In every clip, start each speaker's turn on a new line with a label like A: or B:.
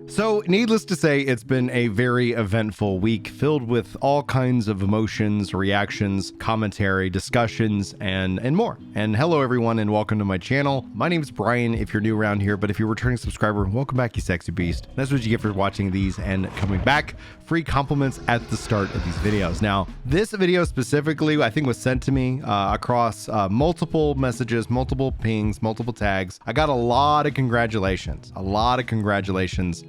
A: So, needless to say, it's been a very eventful week filled with all kinds of emotions, reactions, commentary, discussions, and more. And hello, everyone, and welcome to my channel. My name is Brian, if you're new around here, but if you're a returning subscriber, welcome back, you sexy beast. That's what you get for watching these and coming back. Free compliments at the start of these videos. Now, this video specifically, I think, was sent to me across multiple messages, multiple pings, multiple tags. I got a lot of congratulations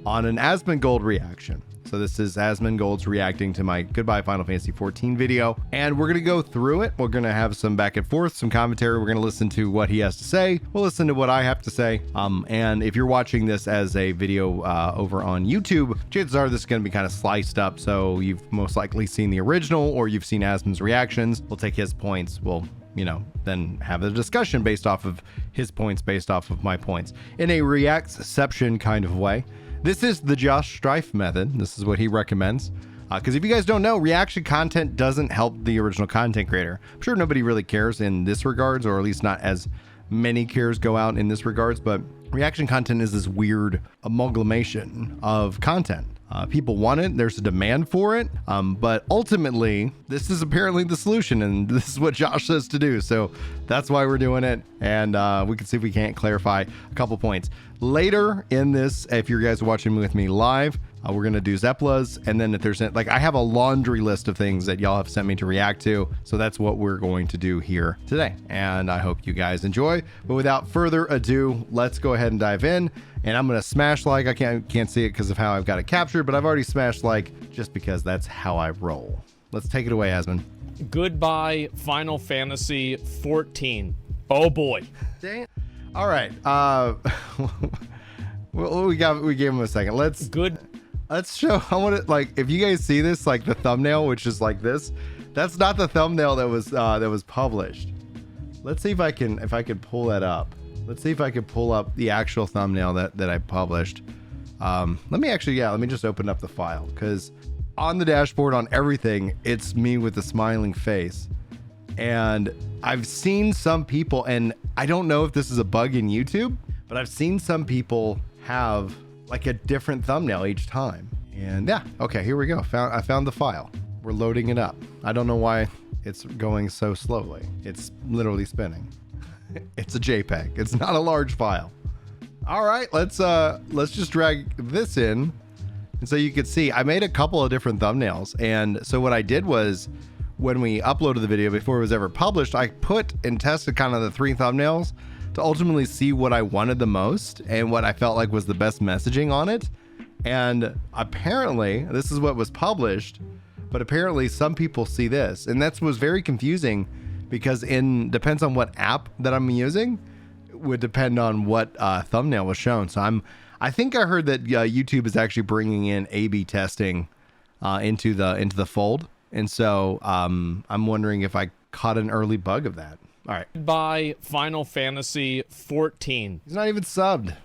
A: on an Asmongold reaction. So this is Asmongold's reacting to my Goodbye Final Fantasy XIV video, and we're gonna go through it. We're gonna have some back and forth, some commentary. We're gonna listen to what he has to say. We'll listen to what I have to say. And if you're watching this as a video over on YouTube, chances are this is gonna be kind of sliced up. So you've most likely seen the original, or you've seen Asmon's reactions. We'll take his points. We'll, you know, then have a discussion based off of his points, based off of my points, in a reactception kind of way. This is the Josh Strife method. This is what he recommends. Because if you guys don't know, reaction content doesn't help the original content creator. I'm sure nobody really cares in this regards, or at least not as many cares go out in this regards, but reaction content is this weird amalgamation of content. People want it, there's a demand for it, but ultimately, this is apparently the solution, and this is what Josh says to do, so that's why we're doing it, and we can see if we can't clarify a couple points. Later in this, if you guys are watching with me live, we're gonna do Zepla's, and then if there's, like, I have a laundry list of things that y'all have sent me to react to, so that's what we're going to do here today, and I hope you guys enjoy. But without further ado, let's go ahead and dive in, and I'm gonna smash like. I can't see it because of how I've got it captured, but I've already smashed like just because that's how I roll. Let's take it away, Asmon.
B: Goodbye Final Fantasy XIV. Oh boy.
A: Dang it. All right. We gave him a second. Let's show. I want to, like, if you guys see this, like the thumbnail, which is like this, that's not the thumbnail that was published. Let's see if I can pull that up. Let's see if I can pull up the actual thumbnail that I published. Let me just open up the file, because on the dashboard, on everything, it's me with a smiling face. And I've seen some people, and I don't know if this is a bug in YouTube, but I've seen some people have like a different thumbnail each time. And yeah, okay, here we go. I found the file. We're loading it up. I don't know why it's going so slowly. It's literally spinning. It's a JPEG. It's not a large file. All right, let's just drag this in, and so you can see I made a couple of different thumbnails. And so what I did was, when we uploaded the video before it was ever published, I put and tested kind of the 3 thumbnails to ultimately see what I wanted the most and what I felt like was the best messaging on it. And apparently this is what was published, but apparently some people see this, and that was very confusing, because depends on what app that I'm using, would depend on what thumbnail was shown. So I think I heard that YouTube is actually bringing in A/B testing into the fold, and so I'm wondering if I caught an early bug of that. All right.
B: Goodbye Final Fantasy XIV.
A: He's not even subbed.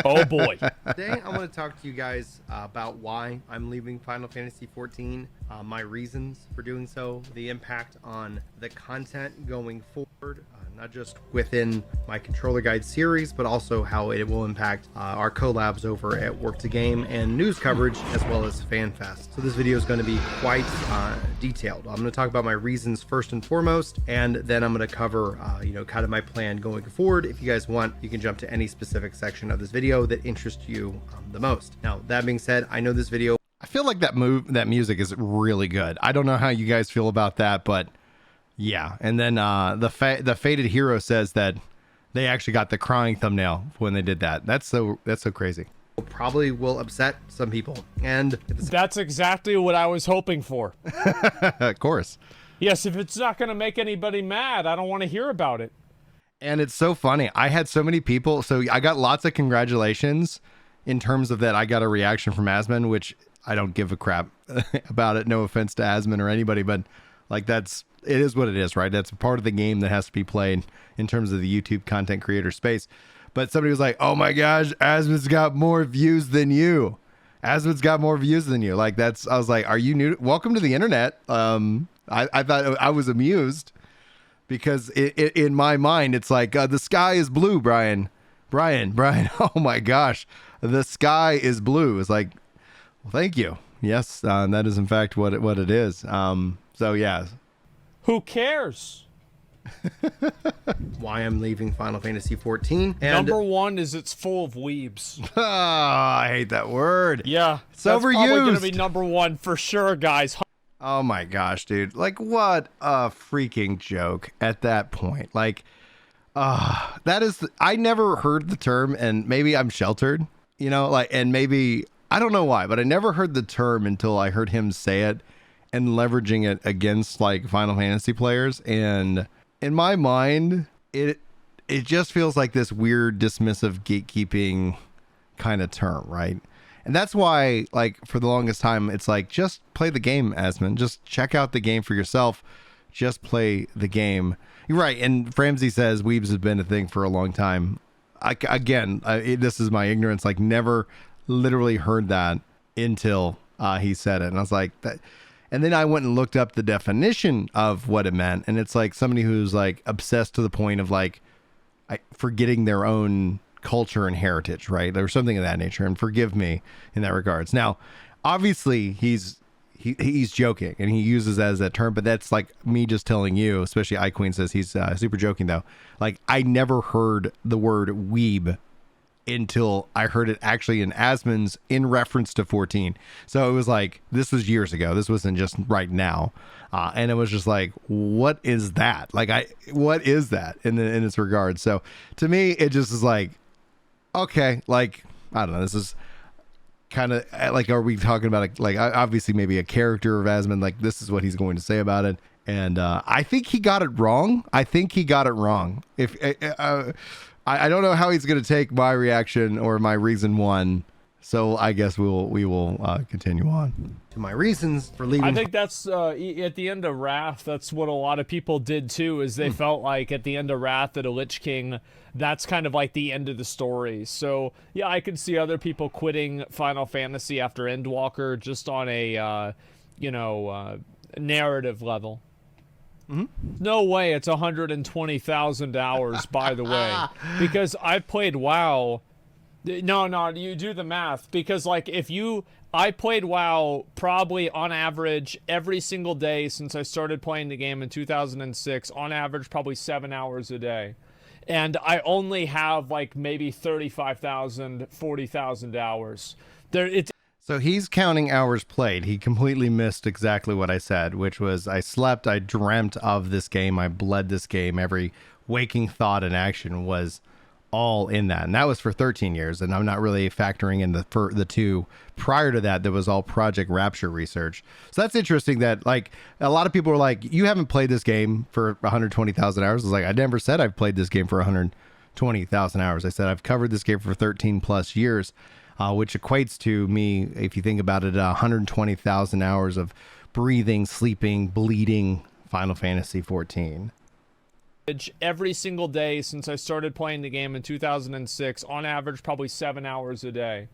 B: Oh boy.
A: Today I want to talk to you guys about why I'm leaving Final Fantasy XIV, my reasons for doing so, the impact on the content going forward, not just within my controller guide series, but also how it will impact our collabs over at Work to Game and news coverage, as well as FanFest. So this video is going to be quite detailed. I'm going to talk about my reasons first and foremost, and then I'm going to cover kind of my plan going forward. If you guys want, you can jump to any specific section of this video that interests you the most. Now, that being said, I know this video, I feel like that music is really good. I don't know how you guys feel about that, but yeah. And then the Faded Hero says that they actually got the crying thumbnail when they did that. That's so crazy. Probably will upset some people, and
B: that's exactly what I was hoping for.
A: Of course.
B: Yes, if it's not going to make anybody mad, I don't want to hear about it.
A: And it's so funny. I had so many people. So I got lots of congratulations in terms of that. I got a reaction from Asmon, which I don't give a crap about it. No offense to Asmon or anybody, but like it is what it is, right? That's part of the game that has to be played in terms of the YouTube content creator space. But somebody was like, oh my gosh, Asmon's got more views than you. Asmon's got more views than you. Like I was like, are you new? Welcome to the internet. I thought, I was amused, because in my mind, it's like, the sky is blue, Brian. Brian, oh my gosh, the sky is blue. It's like, well, thank you. Yes, that is in fact what it is. So yeah.
B: Who cares?
A: Why I'm leaving Final Fantasy XIV. And
B: Number one is it's full of weebs.
A: Oh, I hate that word.
B: Yeah,
A: it's
B: that's
A: overused.
B: Probably gonna be number one for sure, guys.
A: Oh my gosh, dude! Like, what a freaking joke at that point. Like, that is. I never heard the term, and maybe I'm sheltered, you know. Like, and maybe I don't know why, but I never heard the term until I heard him say it and leveraging it against like Final Fantasy players. And in my mind, it just feels like this weird dismissive gatekeeping kind of term, right? And that's why, like, for the longest time, it's like, just play the game, Asmon. Just check out the game for yourself. Just play the game. You're right. And Framsey says Weebs has been a thing for a long time. This is my ignorance. Like, never literally heard that until he said it. And I was like, that. And then I went and looked up the definition of what it meant. And it's like somebody who's like obsessed to the point of like forgetting their own culture and heritage, right? There was something of that nature, and forgive me in that regards. Now, obviously he's joking and he uses that as that term, but that's like me just telling you, especially iQueen says he's super joking though. Like, I never heard the word weeb until I heard it actually in Asmon's in reference to 14. So it was like, this was years ago. This wasn't just right now. And it was just like, what is that? Like, what is that in its regard? So to me, it just is like, okay, like, I don't know. This is kind of like, are we talking about like obviously maybe a character of Asmon? Like, this is what he's going to say about it. And I think he got it wrong. If I don't know how he's going to take my reaction or my reason one. So I guess we will continue on to my reasons for leaving.
B: I think that's at the end of Wrath. That's what a lot of people did too. Is they felt like at the end of Wrath that a Lich King, that's kind of like the end of the story. So yeah, I could see other people quitting Final Fantasy after Endwalker just on a narrative level. Mm-hmm. No way it's 120,000 hours, by the way, because I've played WoW. No, you do the math, because like I played WoW probably on average every single day since I started playing the game in 2006, on average probably 7 hours a day. And I only have like maybe 35,000, 40,000 hours.
A: So he's counting hours played. He completely missed exactly what I said, which was I slept, I dreamt of this game, I bled this game. Every waking thought and action was all in that. And that was for 13 years. And I'm not really factoring in the two prior to that was all Project Rapture research. So that's interesting that like a lot of people are like, you haven't played this game for 120,000 hours. It's like, I never said I've played this game for 120,000 hours. I said I've covered this game for 13 plus years. Which equates to me, if you think about it, 120,000 hours of breathing, sleeping, bleeding Final Fantasy XIV.
B: Every single day since I started playing the game in 2006, on average probably 7 hours a day.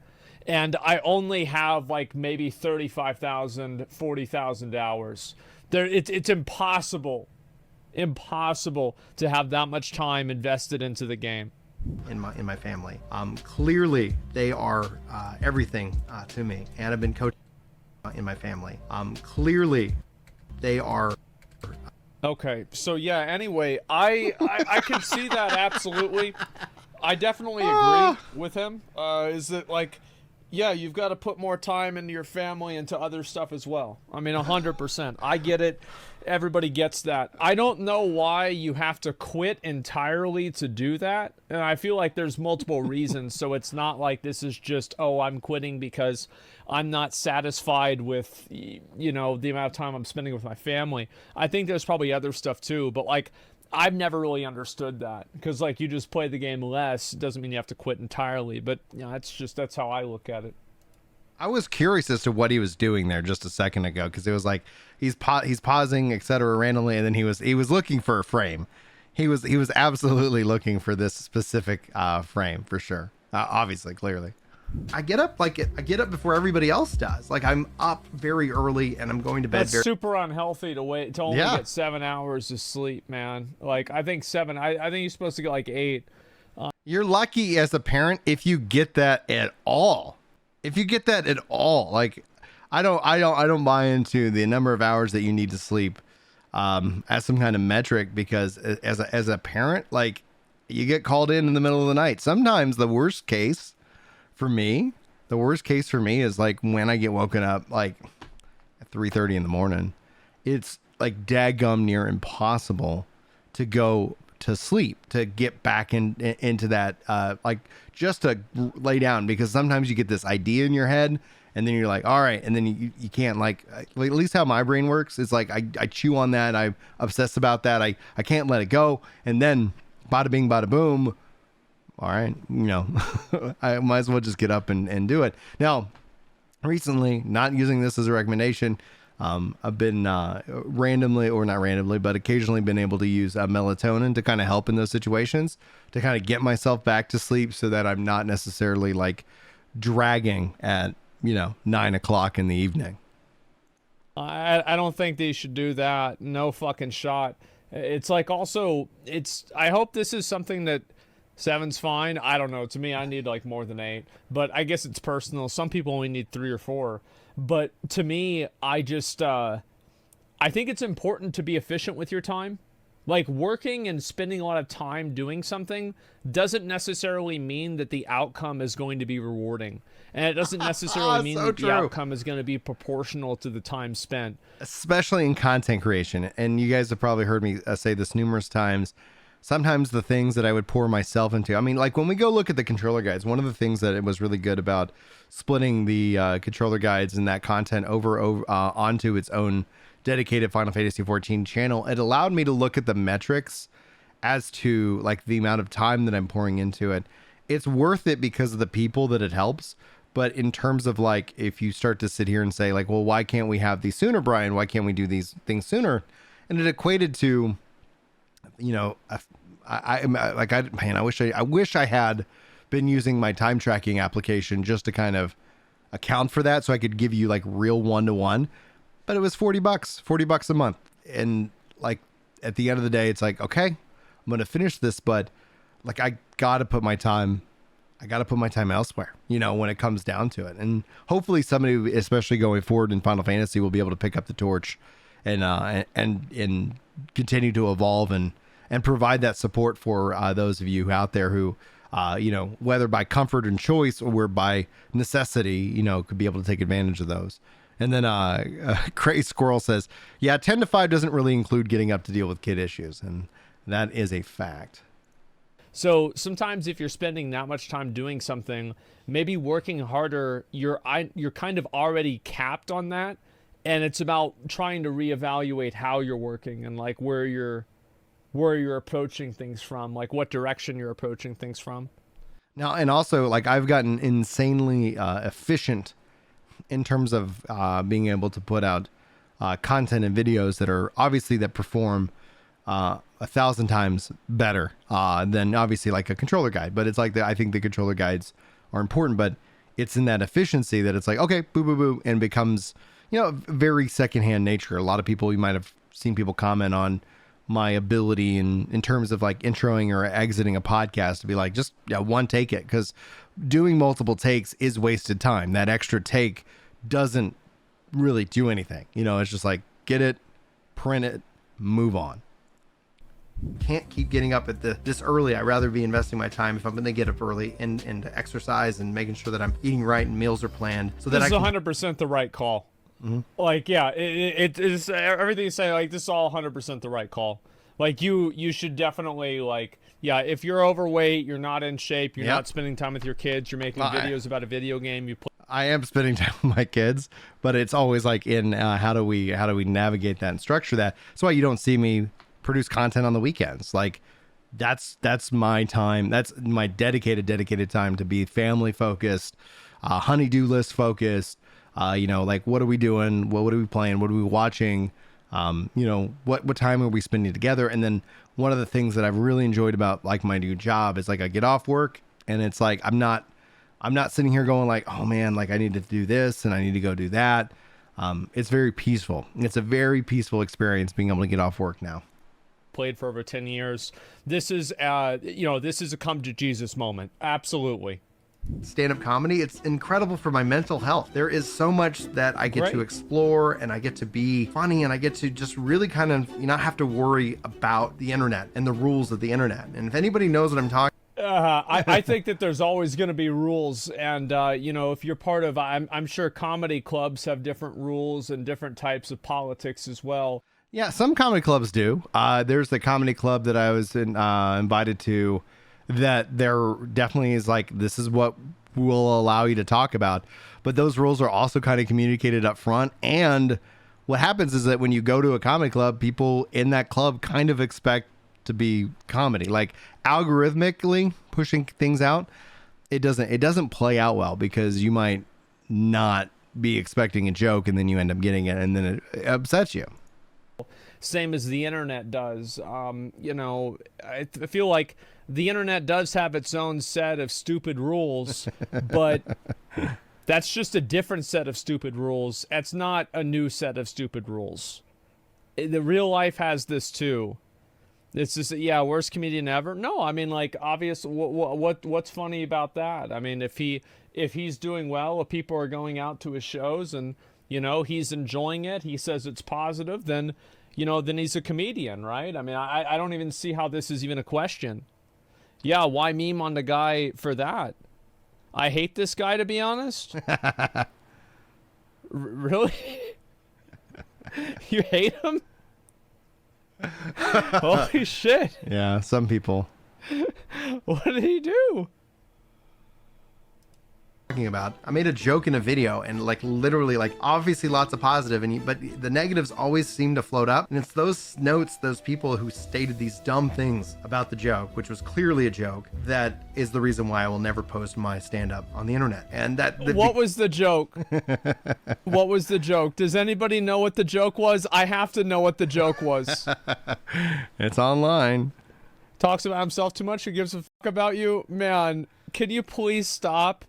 B: And I only have like maybe 35,000, 40,000 hours. It's impossible to have that much time invested into the game.
A: In my family, clearly they are everything to me, and I've been coaching in my family. Clearly they are.
B: Okay, so yeah. Anyway, I can see that absolutely. I definitely agree with him. Is that like, yeah, you've got to put more time into your family and to other stuff as well. I mean, 100%. I get it. Everybody gets that. I don't know why you have to quit entirely to do that. And I feel like there's multiple reasons. So it's not like this is just, oh, I'm quitting because I'm not satisfied with, the amount of time I'm spending with my family. I think there's probably other stuff too. But like, I've never really understood that, because like you just play the game less doesn't mean you have to quit entirely. But that's how I look at it.
A: I was curious as to what he was doing there just a second ago, because it was like he's pausing, etc., randomly, and then he was looking for a frame. He was absolutely looking for this specific frame for sure. Obviously, clearly. I get up before everybody else does. Like, I'm up very early and I'm going to bed.
B: That's super unhealthy to wait to only get 7 hours of sleep, man. Like, I think 7. I think you're supposed to get like 8.
A: You're lucky as a parent if you get that at all. If you get that at all, like I don't buy into the number of hours that you need to sleep as some kind of metric, because as a parent, like you get called in the middle of the night. Sometimes the worst case for me is like when I get woken up like at 3:30 in the morning. It's like daggum near impossible to go to sleep, to get back into that like just to lay down, because sometimes you get this idea in your head and then you're like, all right, and then you can't, like at least how my brain works is like I chew on that, I obsess about that, I can't let it go, and then bada bing bada boom, all right, I might as well just get up and do it. Now recently, not using this as a recommendation, I've been randomly, or not randomly, but occasionally been able to use melatonin to kind of help in those situations, to kind of get myself back to sleep so that I'm not necessarily like dragging at 9 o'clock in the evening.
B: I don't think they should do that. No fucking shot. It's like, also, I hope this is something that 7's fine. I don't know. To me, I need like more than 8, but I guess it's personal. Some people only need 3 or 4. But to me, I think it's important to be efficient with your time. Like, working and spending a lot of time doing something doesn't necessarily mean that the outcome is going to be rewarding. And it doesn't necessarily mean that the outcome is going to be proportional to the time spent.
A: Especially in content creation. And you guys have probably heard me say this numerous times. Sometimes the things that I would pour myself into, I mean, like when we go look at the controller guides, one of the things that it was really good about splitting the controller guides and that content over onto its own dedicated Final Fantasy XIV channel, it allowed me to look at the metrics as to like the amount of time that I'm pouring into it. It's worth it because of the people that it helps. But in terms of like, if you start to sit here and say like, well, why can't we have these sooner, Brian? Why can't we do these things sooner? And it equated to, I wish I had been using my time tracking application just to kind of account for that, so I could give you like real one-to-one. But it was $40 a month, and like at the end of the day, it's like, okay, I'm gonna finish this, but like I gotta put my time elsewhere, when it comes down to it. And hopefully somebody, especially going forward in Final Fantasy, will be able to pick up the torch and continue to evolve and provide that support for those of you out there who, whether by comfort and choice or by necessity, could be able to take advantage of those. And then Crazy Squirrel says, yeah, 10 to 5 doesn't really include getting up to deal with kid issues. And that is a fact.
B: So sometimes if you're spending that much time doing something, maybe working harder, you're kind of already capped on that. And it's about trying to reevaluate how you're working and like where you're approaching things from, like what direction you're approaching things from.
A: Now, and also like I've gotten insanely efficient in terms of being able to put out content and videos that are obviously that perform 1,000 times better than obviously like a controller guide. But it's like I think the controller guides are important, but it's in that efficiency that it's like, okay, boo, boo, boo, and becomes, very secondhand nature. A lot of people, you might have seen people comment on my ability in terms of like introing or exiting a podcast to be like, just one take it, because doing multiple takes is wasted time. That extra take doesn't really do anything. It's just like, get it, print it, move on. Can't keep getting up at this early. I'd rather be investing my time if I'm going to get up early and exercise and making sure that I'm eating right and meals are planned. So that
B: this is 100% the right call. Mm-hmm. Like, yeah, it is everything you say. Like, this is all 100% the right call. Like, you should definitely, like, yeah, if you're overweight, you're not in shape, you're not spending time with your kids, you're making videos about a video game you play.
A: I am spending time with my kids, but it's always like in how do we navigate that and structure that. That's why you don't see me produce content on the weekends. Like, that's my time. That's my dedicated time to be family focused, honey-do list focused. Like, what are we doing? What are we playing? What are we watching? What time are we spending together? And then one of the things that I've really enjoyed about like my new job is like I get off work and it's like I'm not sitting here going like, oh man, like I need to do this and I need to go do that. It's very peaceful. It's a very peaceful experience being able to get off work now.
B: played for over 10 years. This is, you know, this is a come to Jesus moment. Absolutely.
A: Stand-up comedy, it's incredible for my mental health. There is so much that I get to explore, and I get to be funny, and I get to just really kind of not have to worry about the internet and the rules of the internet. And if anybody knows what I'm talking
B: I think that there's always going to be rules, and you know, if you're part of, I'm sure comedy clubs have different rules and different types of politics as well.
A: Yeah, some comedy clubs do. There's the comedy club that I was invited to, that there definitely is like, this is what we'll allow you to talk about, but those rules are also kind of communicated up front. And what happens is that when you go to a comedy club, people in that club kind of expect to be comedy, like algorithmically pushing things out. It doesn't play out well, because you might not be expecting a joke and then you end up getting it, and then it upsets you.
B: Same as the internet does. You know, I feel like the internet does have its own set of stupid rules, but that's just a different set of stupid rules. It's not a new set of stupid rules. The real life has this too. It's just, yeah, worst comedian ever. No, I mean, like, obvious. What's funny about that? I mean, if he's doing well, if people are going out to his shows and, you know, he's enjoying it, he says it's positive, then, you know, then he's a comedian, right? I mean, I don't even see how this is even a question. Yeah, why meme on the guy for that? I hate this guy, to be honest. Really? You hate him? Holy shit.
A: Yeah, some people.
B: What did he do?
A: About, I made a joke in a video, and like literally, like, obviously lots of positive, but the negatives always seem to float up, and it's those notes, those people who stated these dumb things about the joke, which was clearly a joke, that is the reason why I will never post my stand-up on the internet. And
B: what was the joke? What was the joke? Does anybody know what the joke was? I have to know what the joke was.
A: It's online.
B: Talks about himself too much. Who gives a fuck about you? Man, can you please stop?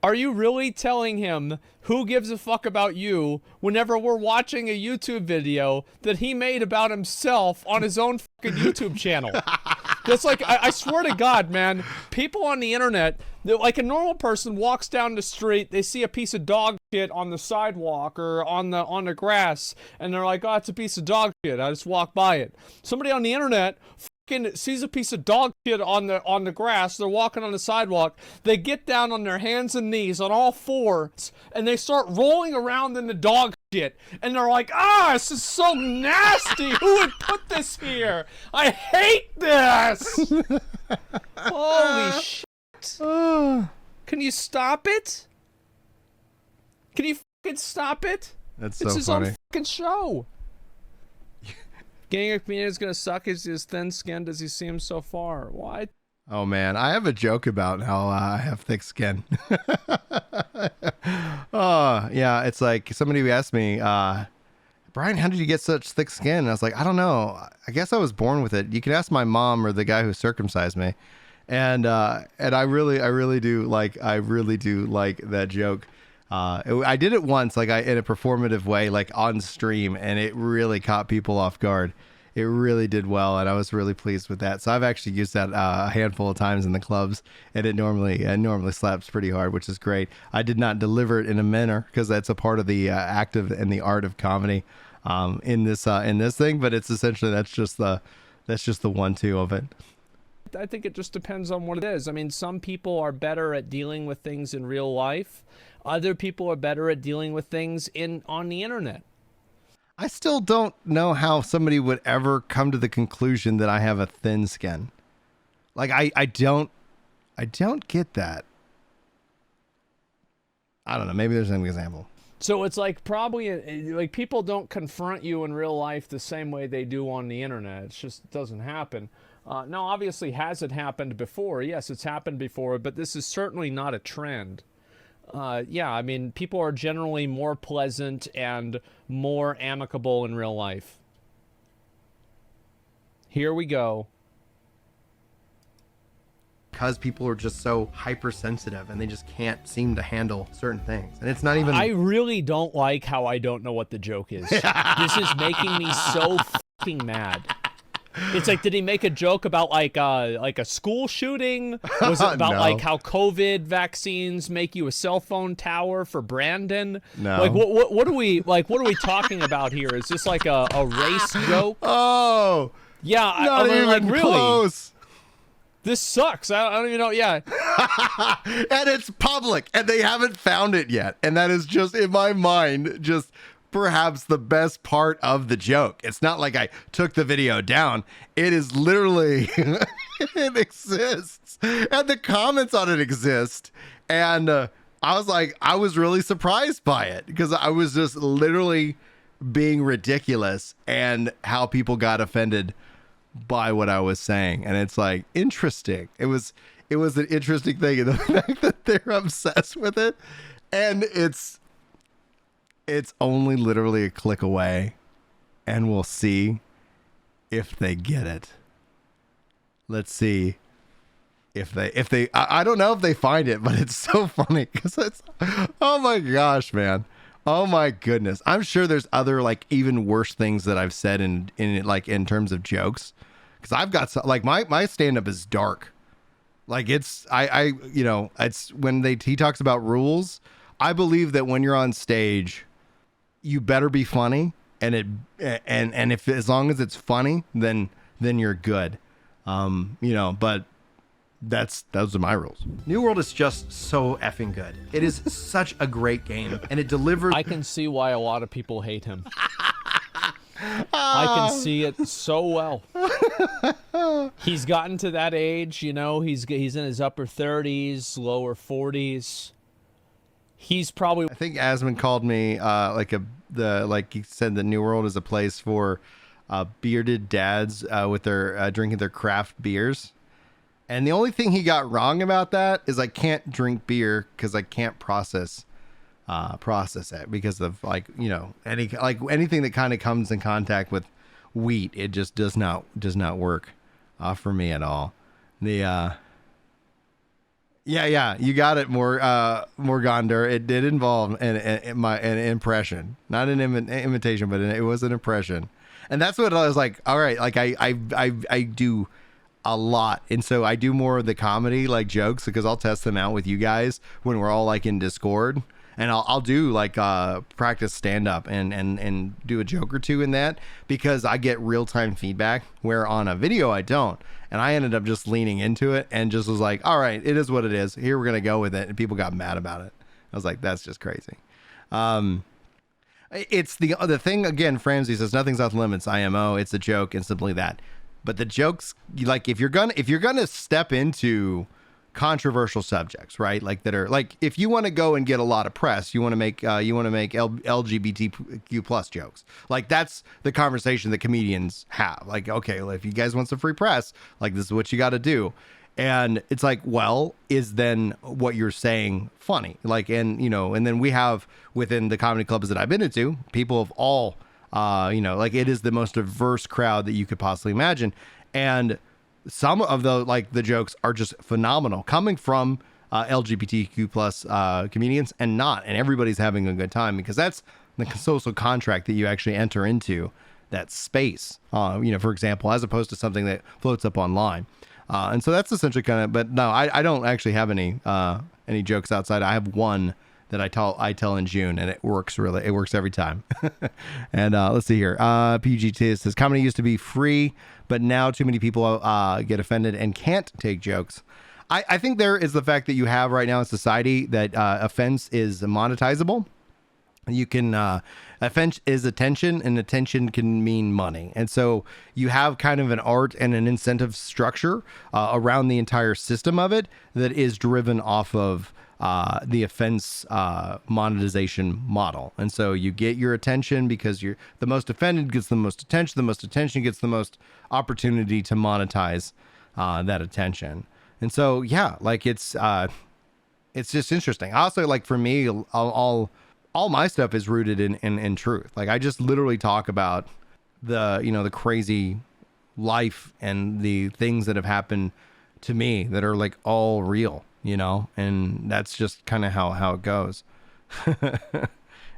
B: Are you really telling him who gives a fuck about you whenever we're watching a YouTube video that he made about himself on his own fucking YouTube channel? That's like, I swear to God, man, people on the internet, like a normal person walks down the street, they see a piece of dog shit on the sidewalk or on the grass, and they're like, oh, it's a piece of dog shit, I just walk by it. Somebody on the internet sees a piece of dog shit on the grass, they're walking on the sidewalk, they get down on their hands and knees on all fours, and they start rolling around in the dog shit, and they're like, this is so nasty, who would put this here? I hate this! Holy shit. Can you stop it? Can you fucking stop it?
A: That's so
B: funny. It's his own fucking show. Getting a comedian is gonna suck. Is his thin skinned? Does he seem so far? What?
A: Oh man, I have a joke about how I have thick skin. Oh yeah, it's like somebody asked me, Brian, how did you get such thick skin? And I was like, I don't know. I guess I was born with it. You can ask my mom or the guy who circumcised me. And I really do like that joke. I did it once, like in a performative way, like on stream, and it really caught people off guard. It really did well, and I was really pleased with that. So I've actually used that a handful of times in the clubs, and it normally slaps pretty hard, which is great. I did not deliver it in a manner because that's a part of the act of and the art of comedy in this thing. But it's essentially that's just the 1-2 of it.
B: I think it just depends on what it is. I mean, some people are better at dealing with things in real life. Other people are better at dealing with things on the internet.
A: I still don't know how somebody would ever come to the conclusion that I have a thin skin. Like I don't get that. I don't know. Maybe there's an example.
B: So it's like probably like people don't confront you in real life the same way they do on the internet. It just doesn't happen. Now, obviously, has it happened before? Yes, it's happened before, but this is certainly not a trend. Yeah, I mean, people are generally more pleasant and more amicable in real life. Here we go.
A: Because people are just so hypersensitive and they just can't seem to handle certain things. And it's not even...
B: I really don't like how I don't know what the joke is. This is making me so fucking mad. It's like, did he make a joke about like a school shooting? Was it about
A: No.
B: like how COVID vaccines make you a cell phone tower for Brandon?
A: No.
B: Like what are we talking about here? Is this like a race joke?
A: Oh,
B: Yeah,
A: not
B: I mean,
A: even
B: like, really.
A: close.
B: This sucks. I don't even know. Yeah.
A: And it's public, and they haven't found it yet. And that is just, in my mind, just perhaps the best part of the joke. It's not like I took the video down. It is literally, it exists. And the comments on it exist. And I was really surprised by it, because I was just literally being ridiculous and how people got offended by what I was saying. And it's like, interesting. It was an interesting thing, and the fact that they're obsessed with it, and it's only literally a click away, and we'll see if they get it. Let's see if they I don't know if they find it, but it's so funny, because it's, oh my gosh, man. Oh my goodness. I'm sure there's other like even worse things that I've said in in terms of jokes. Cause I've got like my stand-up is dark. Like it's, it's when he talks about rules. I believe that when you're on stage, you better be funny, and if, as long as it's funny, then you're good. But those are my rules. New World is just so effing good. It is such a great game, and it delivers.
B: I can see why a lot of people hate him. I can see it so well. He's gotten to that age, he's in his upper 30s, lower 40s. He's probably,
A: I think Asmon called me he said the New World is a place for bearded dads with their drinking their craft beers. And the only thing he got wrong about that is I can't drink beer because I can't process it because of anything that kind of comes in contact with wheat. It just does not work for me at all. The you got it, Morgonder. It did involve an impression, not an imitation, but it was an impression, and that's what I was like. All right, like I do a lot, and so I do more of the comedy like jokes, because I'll test them out with you guys when we're all like in Discord, and I'll do like practice stand up and do a joke or two in that, because I get real time feedback, where on a video I don't. And I ended up just leaning into it and just was like, all right, it is what it is. Here, we're going to go with it. And people got mad about it. I was like, that's just crazy. It's the thing, again, Framsey says, nothing's off limits, IMO. It's a joke, and simply that. But the jokes, like, if you're gonna step into controversial subjects, right? Like that are like, if you want to go and get a lot of press, you want to make LGBTQ plus jokes. Like that's the conversation that comedians have. Like, okay, well, if you guys want some free press, like this is what you got to do. And it's like, well, is then what you're saying funny? Like, and then we have within the comedy clubs that I've been into, people of all, like it is the most diverse crowd that you could possibly imagine. And some of the jokes are just phenomenal, coming from LGBTQ plus comedians, and everybody's having a good time, because that's the social contract that you actually enter into that space, for example, as opposed to something that floats up online. And so that's essentially kind of, but no, I don't actually have any jokes outside. I have one that I tell in June, and it works every time. And let's see here. PGT says, comedy used to be free, but now too many people get offended and can't take jokes. I think there is the fact that you have right now in society that offense is monetizable. You can offense is attention, and attention can mean money. And so you have kind of an art and an incentive structure around the entire system of it that is driven off of the offense monetization model. And so you get your attention because the most offended gets the most attention gets the most opportunity to monetize that attention. And so, yeah, like it's just interesting. Also, like for me, all my stuff is rooted in truth. Like I just literally talk about the crazy life and the things that have happened to me that are like all real, and that's just kind of how it goes.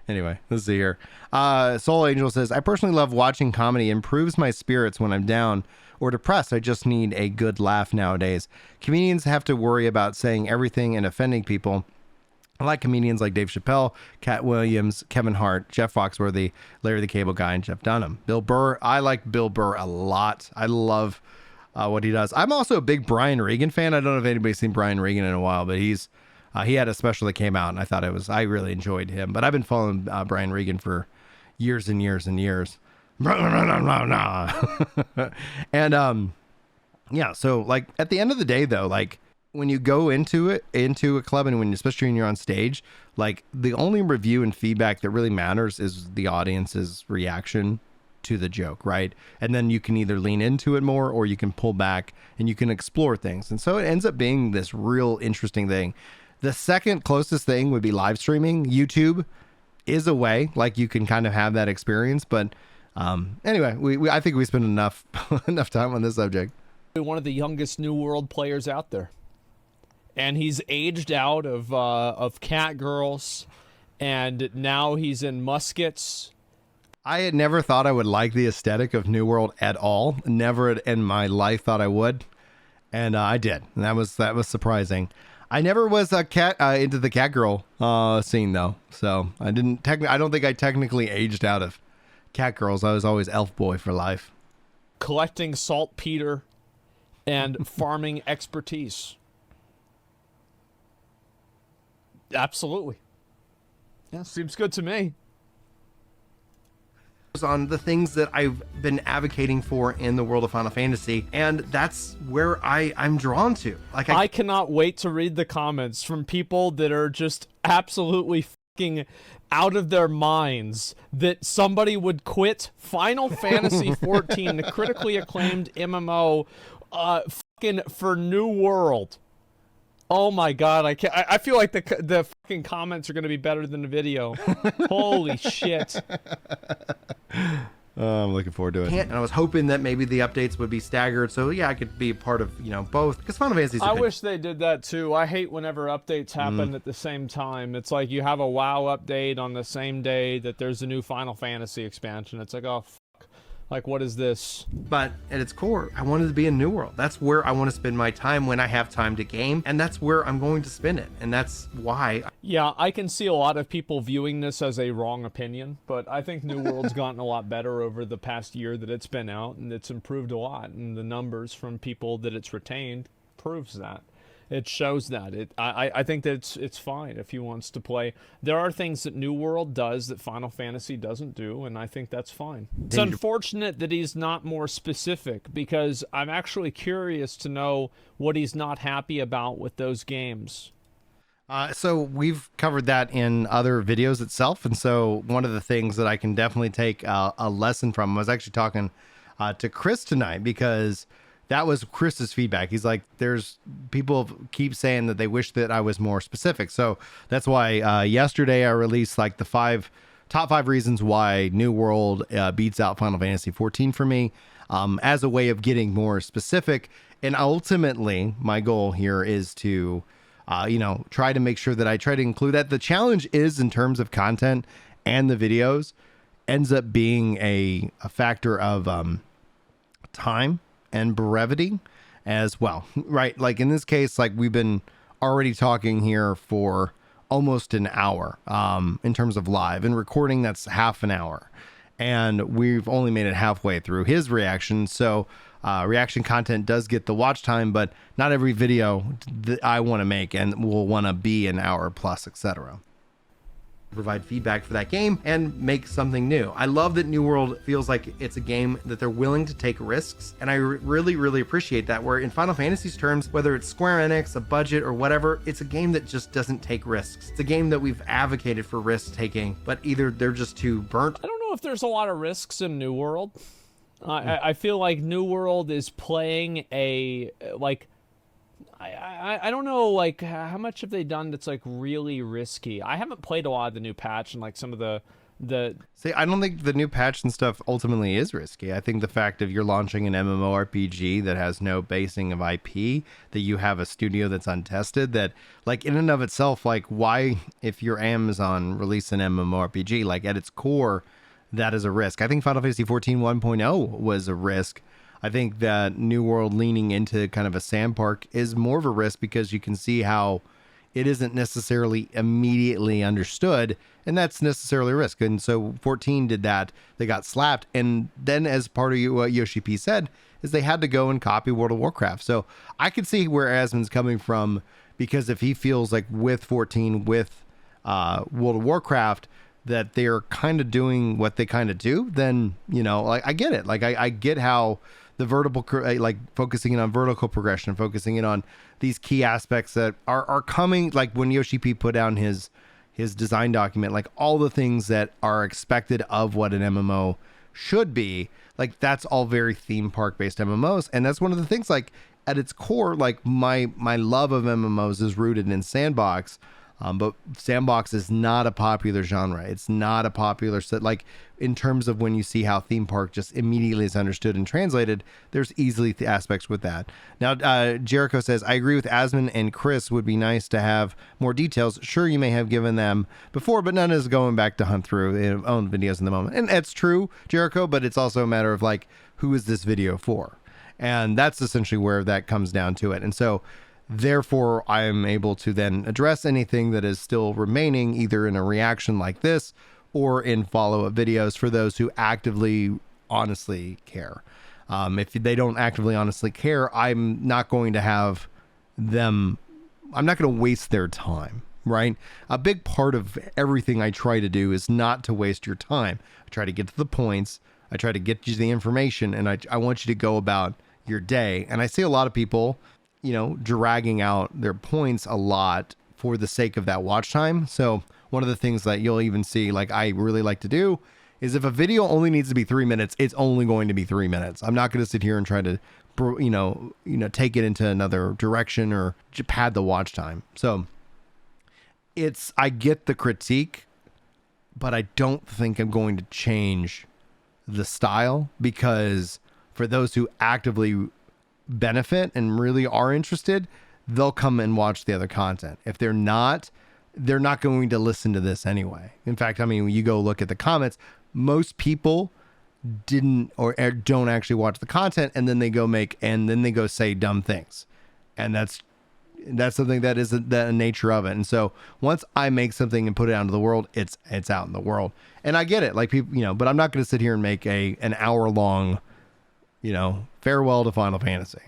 A: Anyway, let's see here. Soul Angel says, I personally love watching comedy. It improves my spirits when I'm down or depressed. I just need a good laugh nowadays. Comedians have to worry about saying everything and offending people. I like comedians like Dave Chappelle, Cat Williams, Kevin Hart, Jeff Foxworthy, Larry the Cable Guy, and Jeff Dunham. Bill Burr, I like Bill Burr a lot. I love what he does. I'm also a big Brian Regan fan. I don't know if anybody's seen Brian Regan in a while, but he had a special that came out, and I really enjoyed him. But I've been following Brian Regan for years and years and years. And yeah, so like at the end of the day, though, like when you go into a club, and especially when you're on stage, like the only review and feedback that really matters is the audience's reaction to the joke, right? And then you can either lean into it more, or you can pull back and you can explore things. And so it ends up being this real interesting thing. The second closest thing would be live streaming. YouTube is a way, like you can kind of have that experience. But anyway, I think we spent enough time on this subject.
B: One of the youngest New World players out there. And he's aged out of cat girls, and now he's in muskets.
A: I had never thought I would like the aesthetic of New World at all. Never in my life thought I would, and I did. And that was surprising. I never was a cat into the cat girl scene though, so I don't think I technically aged out of cat girls. I was always elf boy for life.
B: Collecting saltpeter and farming expertise. Absolutely. Yeah, seems good to me.
A: On the things that I've been advocating for in the world of Final Fantasy, and that's where I'm drawn to. Like
B: I cannot wait to read the comments from people that are just absolutely fucking out of their minds that somebody would quit Final Fantasy XIV, the critically acclaimed MMO, fucking for New World. Oh my god, I feel like the fucking comments are going to be better than the video. Holy shit.
A: I'm looking forward to it. And I was hoping that maybe the updates would be staggered, so yeah, I could be a part of, both. Because Final Fantasy.
B: I wish they did that too. I hate whenever updates happen at the same time. It's like you have a WoW update on the same day that there's a new Final Fantasy expansion. It's like, oh, fuck. Like, what is this?
A: But at its core, I wanted to be in New World. That's where I want to spend my time when I have time to game, and that's where I'm going to spend it. And that's why.
B: Yeah, I can see a lot of people viewing this as a wrong opinion, but I think New World's gotten a lot better over the past year that it's been out, and it's improved a lot. And the numbers from people that it's retained proves that. It shows that. I think that it's fine if he wants to play. There are things that New World does that Final Fantasy doesn't do, and I think that's fine. It's unfortunate that he's not more specific, because I'm actually curious to know what he's not happy about with those games.
A: So we've covered that in other videos itself, and so one of the things that I can definitely take a lesson from, I was actually talking to Chris tonight, because that was Chris's feedback. He's like, there's people keep saying that they wish that I was more specific. So that's why yesterday I released like the top five reasons why New World beats out Final Fantasy XIV for me, as a way of getting more specific. And ultimately, my goal here is to, try to make sure that I try to include that. The challenge is, in terms of content and the videos, ends up being a factor of time and brevity as well, right? Like in this case, like we've been already talking here for almost an hour in terms of live, and recording that's half an hour, and we've only made it halfway through his reaction. So reaction content does get the watch time, but not every video that I want to make and will want to be an hour plus, etc. Provide feedback for that game and make something new. I love that New World feels like it's a game that they're willing to take risks, and I really, really appreciate that. Where in Final Fantasy's terms, whether it's Square Enix, a budget, or whatever, it's a game that just doesn't take risks. It's a game that we've advocated for risk taking, but either they're just too burnt.
B: I don't know if there's a lot of risks in New World. I feel like New World is playing a, like, I don't know, like, how much have they done that's, like, really risky? I haven't played a lot of the new patch and, like, some of the
A: See, I don't think the new patch and stuff ultimately is risky. I think the fact of you're launching an MMORPG that has no basing of IP, that you have a studio that's untested, that like in and of itself, like why, if you're Amazon, release an MMORPG, like at its core, that is a risk. I think Final Fantasy 14 1.0 was a risk. I think that New World leaning into kind of a sandpark is more of a risk because you can see how it isn't necessarily immediately understood, and that's necessarily a risk. And so 14 did that. They got slapped. And then as part of what Yoshi P said, is they had to go and copy World of Warcraft. So I could see where Asmon's coming from, because if he feels like with 14, with World of Warcraft, that they're kind of doing what they kind of do, then, you know, like I get it. Like I get how the like focusing in on vertical progression, focusing in on these key aspects that are coming, like when Yoshi P put down his design document, like all the things that are expected of what an MMO should be, like that's all very theme park based MMOs. And that's one of the things, like at its core, like my love of MMOs is rooted in sandbox. But sandbox is not a popular genre. It's not a popular set. Like in terms of when you see how theme park just immediately is understood and translated, there's easily aspects with that. Now, Jericho says, I agree with Asmon and Chris. Would be nice to have more details. Sure, you may have given them before, but none is going back to hunt through their own videos in the moment. And that's true, Jericho, but it's also a matter of like, who is this video for? And that's essentially where that comes down to it. And so therefore, I am able to then address anything that is still remaining, either in a reaction like this or in follow-up videos for those who actively, honestly care. If they don't actively, honestly care, I'm not going to have them, I'm not going to waste their time, right? A big part of everything I try to do is not to waste your time. I try to get to the points. I try to get you the information, and I want you to go about your day. And I see a lot of people, you know, dragging out their points a lot for the sake of that watch time. So one of the things that you'll even see, like I really like to do, is if a video only needs to be 3 minutes, it's only going to be 3 minutes. I'm not going to sit here and try to, you know, take it into another direction or pad the watch time. So I get the critique, but I don't think I'm going to change the style, because for those who actively benefit and really are interested, they'll come and watch the other content. If they're not going to listen to this anyway. In fact, I mean, when you go look at the comments, most people didn't or don't actually watch the content, and then they go say dumb things. And that's something that isn't the nature of it. And so once I make something and put it out into the world, it's out in the world. And I get it, like people, you know, but I'm not going to sit here and make an hour long, you know, farewell to Final Fantasy.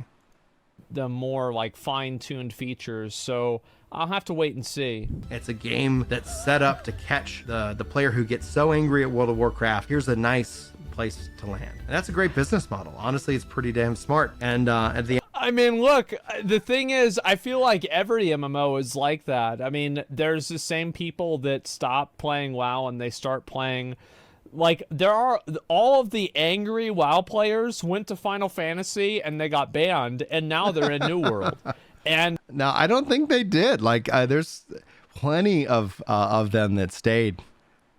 B: The more like fine-tuned features, so I'll have to wait and see.
A: It's a game that's set up to catch the player who gets so angry at World of Warcraft. Here's a nice place to land. And that's a great business model. Honestly, it's pretty damn smart. And at the
B: I mean, look, the thing is, I feel like every MMO is like that. I mean, there's the same people that stop playing WoW and they start playing. Like, there are all of the angry WoW players went to Final Fantasy and they got banned, and now they're in New World. And
A: now I don't think they did. Like, there's plenty of them that stayed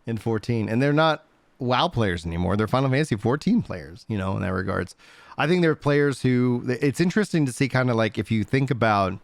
A: in 14, and they're not WoW players anymore. They're Final Fantasy 14 players, you know, in that regards. I think there are players who, it's interesting to see kind of like, if you think about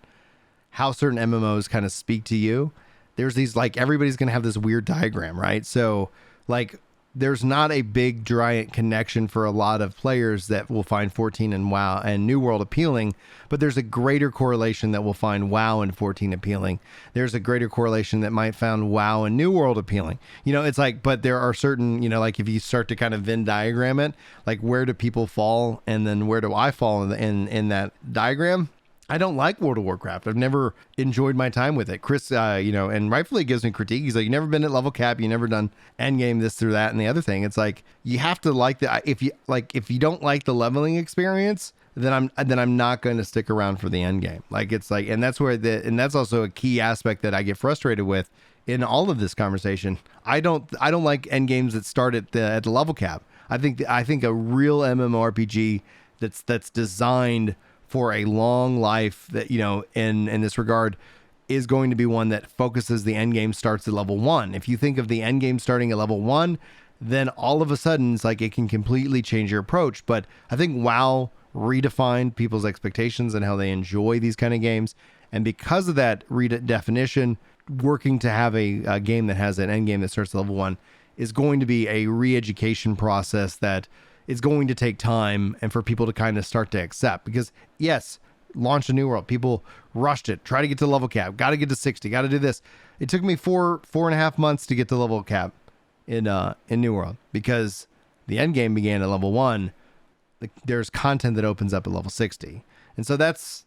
A: how certain MMOs kind of speak to you, there's these, like, everybody's going to have this weird diagram, right? So like, there's not a big giant connection for a lot of players that will find 14 and WoW and New World appealing, but there's a greater correlation that will find WoW and 14 appealing. There's a greater correlation that might find WoW and New World appealing. You know, it's like, but there are certain, you know, like if you start to kind of Venn diagram it, like where do people fall and then where do I fall in that diagram? I don't like World of Warcraft. I've never enjoyed my time with it. Chris, you know, and rightfully gives me critique. He's like, you've never been at level cap. You never done end game, this or that. And the other thing, it's like, you have to like if you don't like the leveling experience, then I'm not going to stick around for the end game. Like, it's like, and that's where and that's also a key aspect that I get frustrated with in all of this conversation. I don't like end games that start at the level cap. I think a real MMORPG that's designed for a long life, that, you know, in this regard, is going to be one that focuses the end game starts at level 1. If you think of the end game starting at level 1, then all of a sudden it's like it can completely change your approach. But I think WoW redefined people's expectations and how they enjoy these kind of games. And because of that redefinition, working to have a game that has an end game that starts at level 1 is going to be a re-education process that is going to take time and for people to kind of start to accept. Because yes, launch a new world, people rushed it, try to get to level cap, got to get to 60, got to do this. It took me four and a half months to get to level cap in New World, because the end game began at level 1. There's content that opens up at level 60, and so that's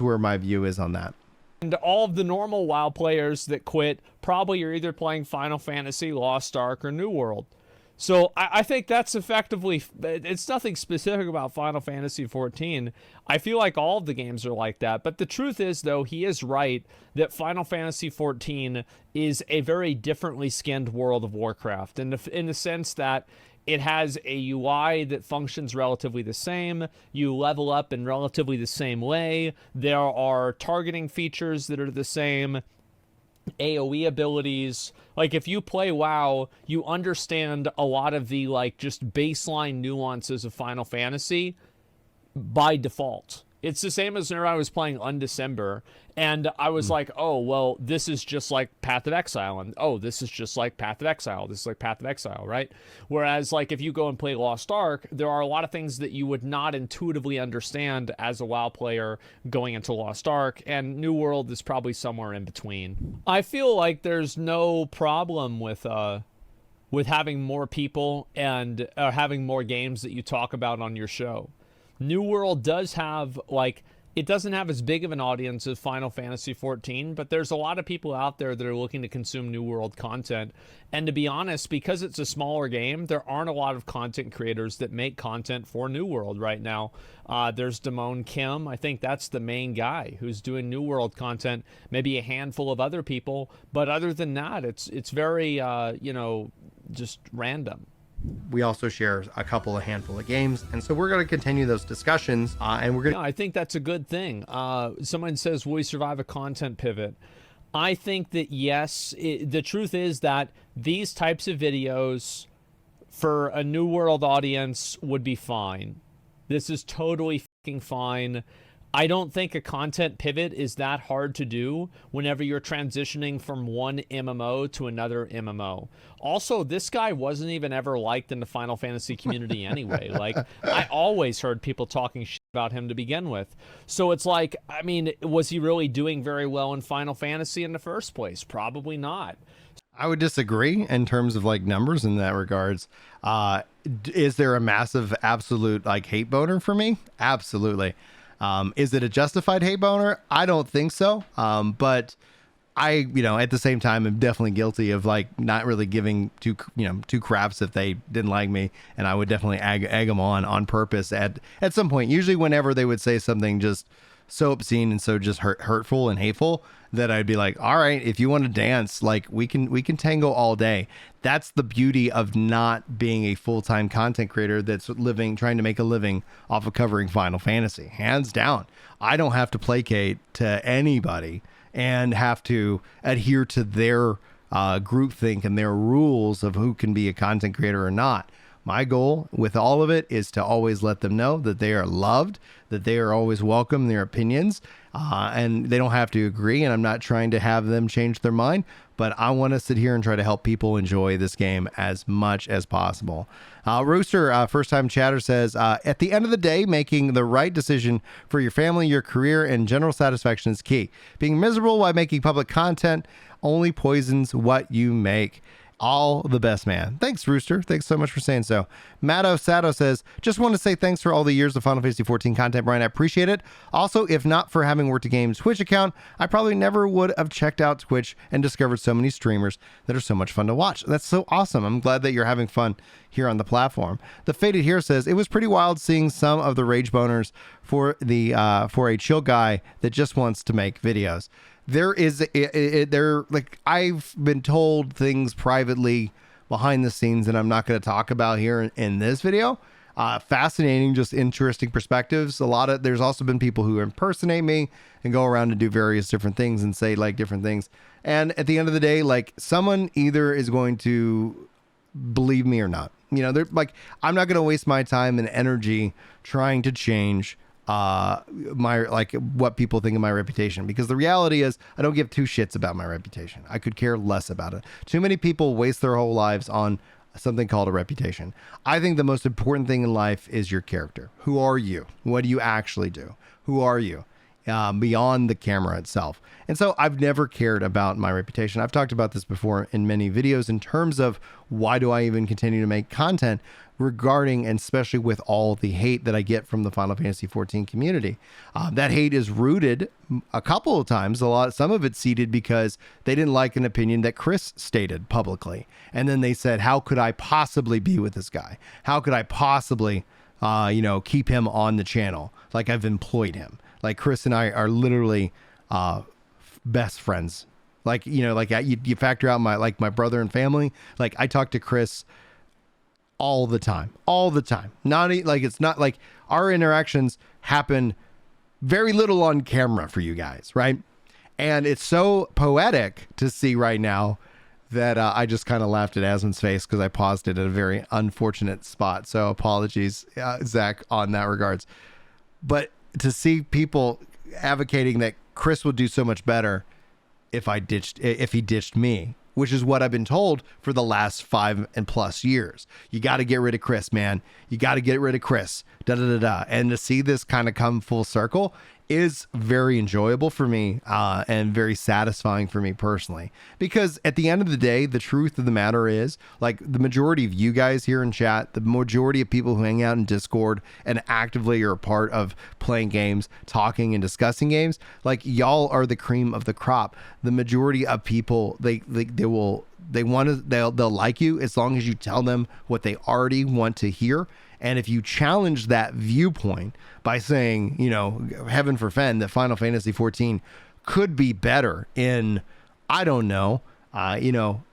A: where my view is on that.
B: And all of the normal WoW players that quit probably are either playing Final Fantasy, Lost Ark, or New World. So I think that's effectively, it's nothing specific about Final Fantasy XIV. I feel like all of the games are like that. But the truth is, though, he is right that Final Fantasy XIV is a very differently skinned World of Warcraft, in the sense that it has a UI that functions relatively the same. You level up in relatively the same way. There are targeting features that are the same. AoE abilities. Like, if you play WoW, you understand a lot of the, like, just baseline nuances of Final Fantasy by default. It's the same as when I was playing Undecember, and I was like, oh, well, this is just like Path of Exile, and oh, this is just like Path of Exile, this is like Path of Exile, right? Whereas, like, if you go and play Lost Ark, there are a lot of things that you would not intuitively understand as a WoW player going into Lost Ark, and New World is probably somewhere in between. I feel like there's no problem with having more people and having more games that you talk about on your show. New World does have, like, it doesn't have as big of an audience as Final Fantasy XIV, but there's a lot of people out there that are looking to consume New World content. And to be honest, because it's a smaller game, there aren't a lot of content creators that make content for New World right now. There's Damone Kim. I think that's the main guy who's doing New World content. Maybe a handful of other people, but other than that, it's very, just random.
A: We also share a handful of games, and so we're going to continue those discussions, and we're going to...
B: I think that's a good thing. Someone says, will we survive a content pivot? I think that yes. The truth is that these types of videos for a New World audience would be fine. This is totally fucking fine. I don't think a content pivot is that hard to do whenever you're transitioning from one MMO to another MMO. Also, this guy wasn't even ever liked in the Final Fantasy community anyway. Like, I always heard people talking shit about him to begin with. So it's like, I mean, was he really doing very well in Final Fantasy in the first place? Probably not.
A: I would disagree in terms of, like, numbers in that regards. Is there a massive absolute, like, hate boner for me? Absolutely. Is it a justified hate boner? I don't think so. But I, at the same time, am definitely guilty of, like, not really giving two craps if they didn't like me. And I would definitely egg them on purpose at some point, usually whenever they would say something just so obscene and so just hurtful and hateful, that I'd be like, all right, if you want to dance, like, we can tango all day. That's the beauty of not being a full-time content creator that's trying to make a living off of covering Final Fantasy. Hands down. I don't have to placate to anybody and have to adhere to their groupthink and their rules of who can be a content creator or not. My goal with all of it is to always let them know that they are loved, that they are always welcome in their opinions, and they don't have to agree, and I'm not trying to have them change their mind, but I want to sit here and try to help people enjoy this game as much as possible. Rooster, first-time chatter, says, at the end of the day, making the right decision for your family, your career, and general satisfaction is key. Being miserable while making public content only poisons what you make. All the best, man. Thanks, Rooster. Thanks so much for saying so. Matto Sato says, just want to say thanks for all the years of Final Fantasy XIV content, Brian. I appreciate it. Also, if not for having worked a game's Twitch account, I probably never would have checked out Twitch and discovered so many streamers that are so much fun to watch. That's so awesome. I'm glad that you're having fun here on the platform. The Faded Here says, it was pretty wild seeing some of the rage boners for a chill guy that just wants to make videos. Like, I've been told things privately behind the scenes that I'm not going to talk about here in this video. fascinating, just interesting perspectives. There's also been people who impersonate me and go around and do various different things and say like different things. And at the end of the day, like someone either is going to believe me or not. You know, they're like, I'm not going to waste my time and energy trying to change my, like, what people think of my reputation, because the reality is I don't give two shits about my reputation. I could care less about it. Too many people waste their whole lives on something called a reputation. I think the most important thing in life is your character. Who are you? What do you actually do? Who are you? Beyond the camera itself. And so I've never cared about my reputation. I've talked about this before in many videos in terms of why do I even continue to make content regarding, and especially with all the hate that I get from the Final Fantasy XIV community. That hate is rooted a couple of times. Some of it seeded because they didn't like an opinion that Chris stated publicly. And then they said, how could I possibly be with this guy? How could I possibly, keep him on the channel? Like I've employed him. Like Chris and I are literally best friends. Like, you factor out my brother and family. Like I talk to Chris all the time. It's not like our interactions happen very little on camera for you guys, right? And it's so poetic to see right now that I just kind of laughed at Asmon's face because I paused it at a very unfortunate spot. So apologies, Zach, on that regards. But to see people advocating that Chris would do so much better if he ditched me, which is what I've been told for the last 5+ years. You got to get rid of Chris, man. You got to get rid of Chris. And to see this kind of come full circle is very enjoyable for me and very satisfying for me personally, because at the end of the day, the truth of the matter is, like, the majority of you guys here in chat, the majority of people who hang out in Discord and actively are a part of playing games, talking and discussing games, like, y'all are the cream of the crop. The majority of people, they'll like you as long as you tell them what they already want to hear. And if you challenge that viewpoint by saying, heaven forfend, that Final Fantasy XIV could be better in, I don't know,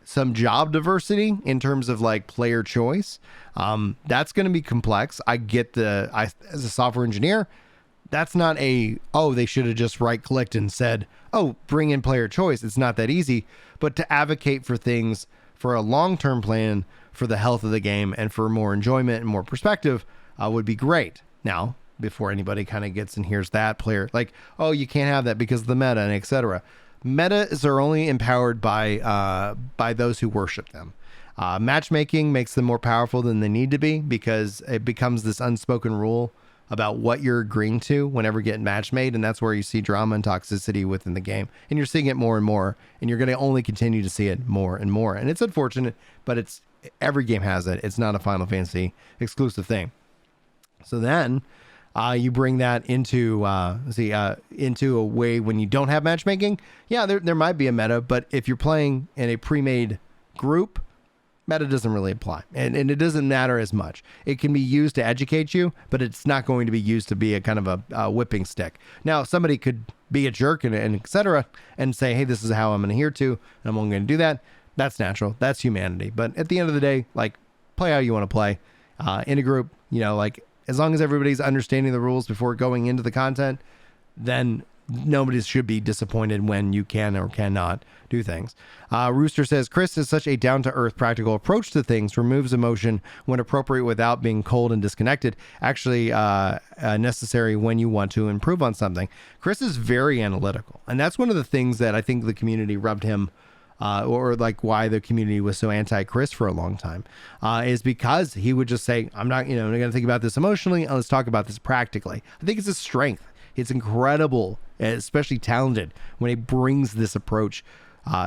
A: some job diversity in terms of like player choice, that's going to be complex. I get as a software engineer, that's not they should have just right clicked and said, bring in player choice. It's not that easy. But to advocate for things for a long-term plan for the health of the game and for more enjoyment and more perspective would be great. Now, before anybody kind of gets and hears that player, like, you can't have that because of the meta and etc. Metas are only empowered by those who worship them. Matchmaking makes them more powerful than they need to be, because it becomes this unspoken rule about what you're agreeing to whenever getting match made, and that's where you see drama and toxicity within the game, and you're seeing it more and more, and you're going to only continue to see it more and more. And it's unfortunate, but every game has it. It's not a Final Fantasy exclusive thing. So then you bring that into a way when you don't have matchmaking. Yeah, there might be a meta, but if you're playing in a pre-made group, meta doesn't really apply, and it doesn't matter as much. It can be used to educate you, but it's not going to be used to be a kind of a whipping stick. Now, somebody could be a jerk and etc. and say, hey, this is how I'm going to adhere to, and I'm only going to do that. That's natural. That's humanity. But at the end of the day, like, play how you want to play in a group. As long as everybody's understanding the rules before going into the content, then nobody should be disappointed when you can or cannot do things. Rooster says, Chris has such a down-to-earth practical approach to things, removes emotion when appropriate without being cold and disconnected, actually necessary when you want to improve on something. Chris is very analytical, and that's one of the things that I think the community rubbed him or like why the community was so anti-Chris for a long time, is because he would just say, I'm not going to think about this emotionally, let's talk about this practically. I think it's a strength. It's incredible, especially talented, when he brings this approach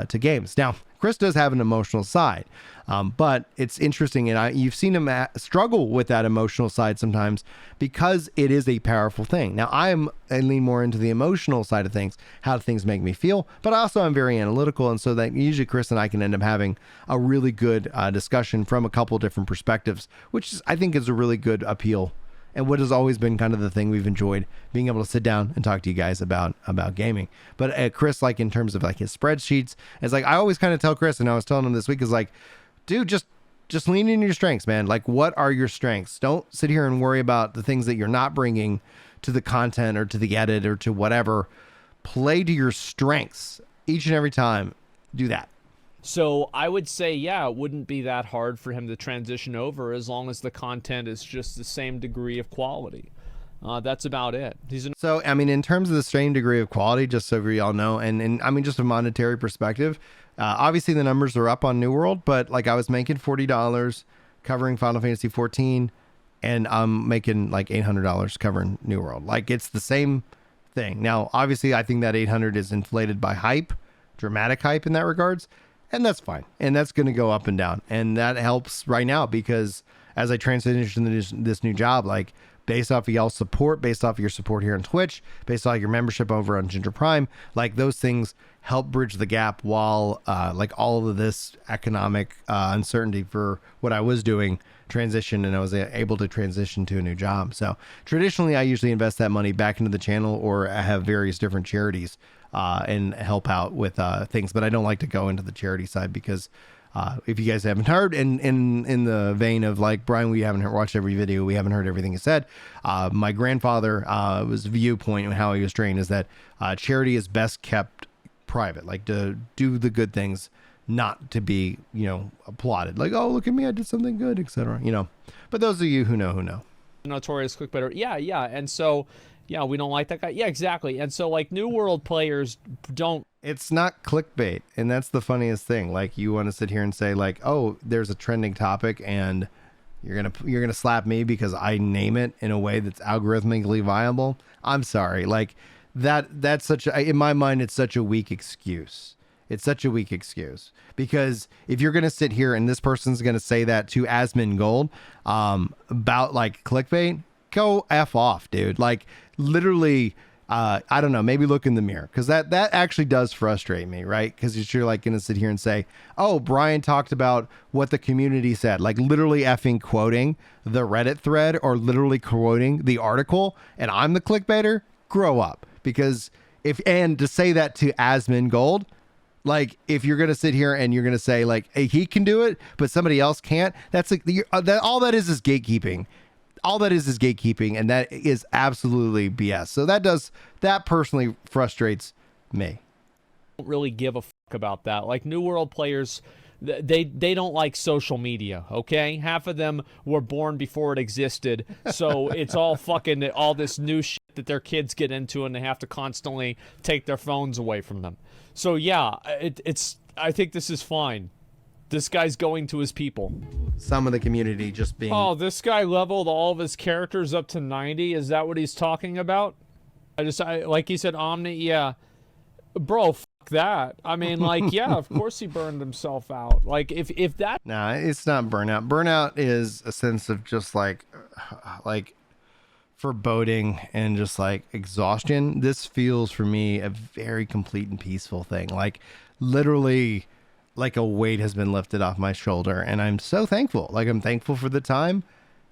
A: to games. Now, Chris does have an emotional side, but it's interesting, and you've seen him struggle with that emotional side sometimes because it is a powerful thing. Now, I lean more into the emotional side of things, how things make me feel, but also I'm very analytical, and so that usually Chris and I can end up having a really good discussion from a couple different perspectives, which I think is a really good appeal. And what has always been kind of the thing we've enjoyed, being able to sit down and talk to you guys about gaming. But Chris, like in terms of like his spreadsheets, it's like I always kind of tell Chris, and I was telling him this week, is like, dude, just just lean into your strengths, man. Like, what are your strengths? Don't sit here and worry about the things that you're not bringing to the content or to the edit or to whatever. Play to your strengths each and every time. Do that.
B: So I would say, yeah, it wouldn't be that hard for him to transition over as long as the content is just the same degree of quality. That's about it.
A: So, I mean, in terms of the same degree of quality, just so we all know, and I mean, just a monetary perspective, obviously the numbers are up on New World, but like I was making $40 covering Final Fantasy 14, and I'm making like $800 covering New World. Like, it's the same thing. Now, obviously, I think that 800 is inflated by hype, dramatic hype in that regards, and that's fine. And that's going to go up and down. And that helps right now because as I transition into this new job, like based off of y'all's support, based off of your support here on Twitch, based off your membership over on Ginger Prime, like those things help bridge the gap while like all of this economic uncertainty for what I was doing transition, and I was able to transition to a new job. So traditionally, I usually invest that money back into the channel, or I have various different charities and help out with things. But I don't like to go into the charity side because if you guys haven't heard, in the vein of like, Brian, we haven't watched every video, we haven't heard everything he said. My grandfather was viewpoint and how he was trained is that charity is best kept private, like to do the good things, not to be, you know, applauded. Like, oh, look at me, I did something good, etc. You know. But those of you who know.
B: Notorious clickbaiter. Yeah. And so, yeah, we don't like that guy. Yeah, exactly. And so, like, New World players don't.
A: It's not clickbait, and that's the funniest thing. Like, you want to sit here and say, like, oh, there's a trending topic, and you're gonna slap me because I name it in a way that's algorithmically viable. I'm sorry. Like, that's such a, in my mind, it's such a weak excuse. It's such a weak excuse because if you're going to sit here and this person's going to say that to Asmongold about like clickbait, go F off, dude. Like literally, I don't know, maybe look in the mirror because that actually does frustrate me, right? Because you're like going to sit here and say, oh, Brian talked about what the community said, like literally effing quoting the Reddit thread or literally quoting the article, and I'm the clickbaiter. Grow up. Because and to say that to Asmongold, like if you're gonna sit here and you're gonna say like, hey, he can do it, but somebody else can't. That's like all that is gatekeeping. All that is gatekeeping, and that is absolutely BS. So that personally frustrates me.
B: Don't really give a fuck about that. Like New World players, they don't like social media, okay? Half of them were born before it existed, so it's all fucking all this new shit that their kids get into, and they have to constantly take their phones away from them. So yeah, I think this is fine. This guy's going to his people.
A: Some of the community just being...
B: Oh, this guy leveled all of his characters up to 90? Is that what he's talking about? Like he said, Omni, yeah. Bro, that. I mean, like, yeah, of course he burned himself out. Like, if that...
A: Nah, it's not burnout. Burnout is a sense of just, like foreboding and just, like, exhaustion. This feels, for me, a very complete and peaceful thing. Like, literally, like, a weight has been lifted off my shoulder, and I'm so thankful. Like, I'm thankful for the time,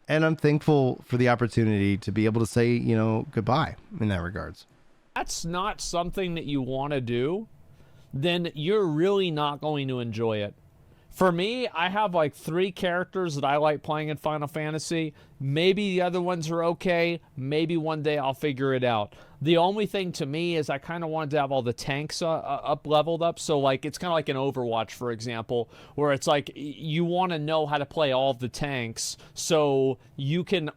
A: and I'm thankful for the opportunity to be able to say, you know, goodbye in that regards.
B: That's not something that you want to do, then you're really not going to enjoy it. For me, I have like 3 characters that I like playing in Final Fantasy. Maybe the other ones are okay. Maybe one day I'll figure it out. The only thing to me is I kind of wanted to have all the tanks leveled up. So like it's kind of like an Overwatch, for example, where it's like you want to know how to play all of the tanks so you can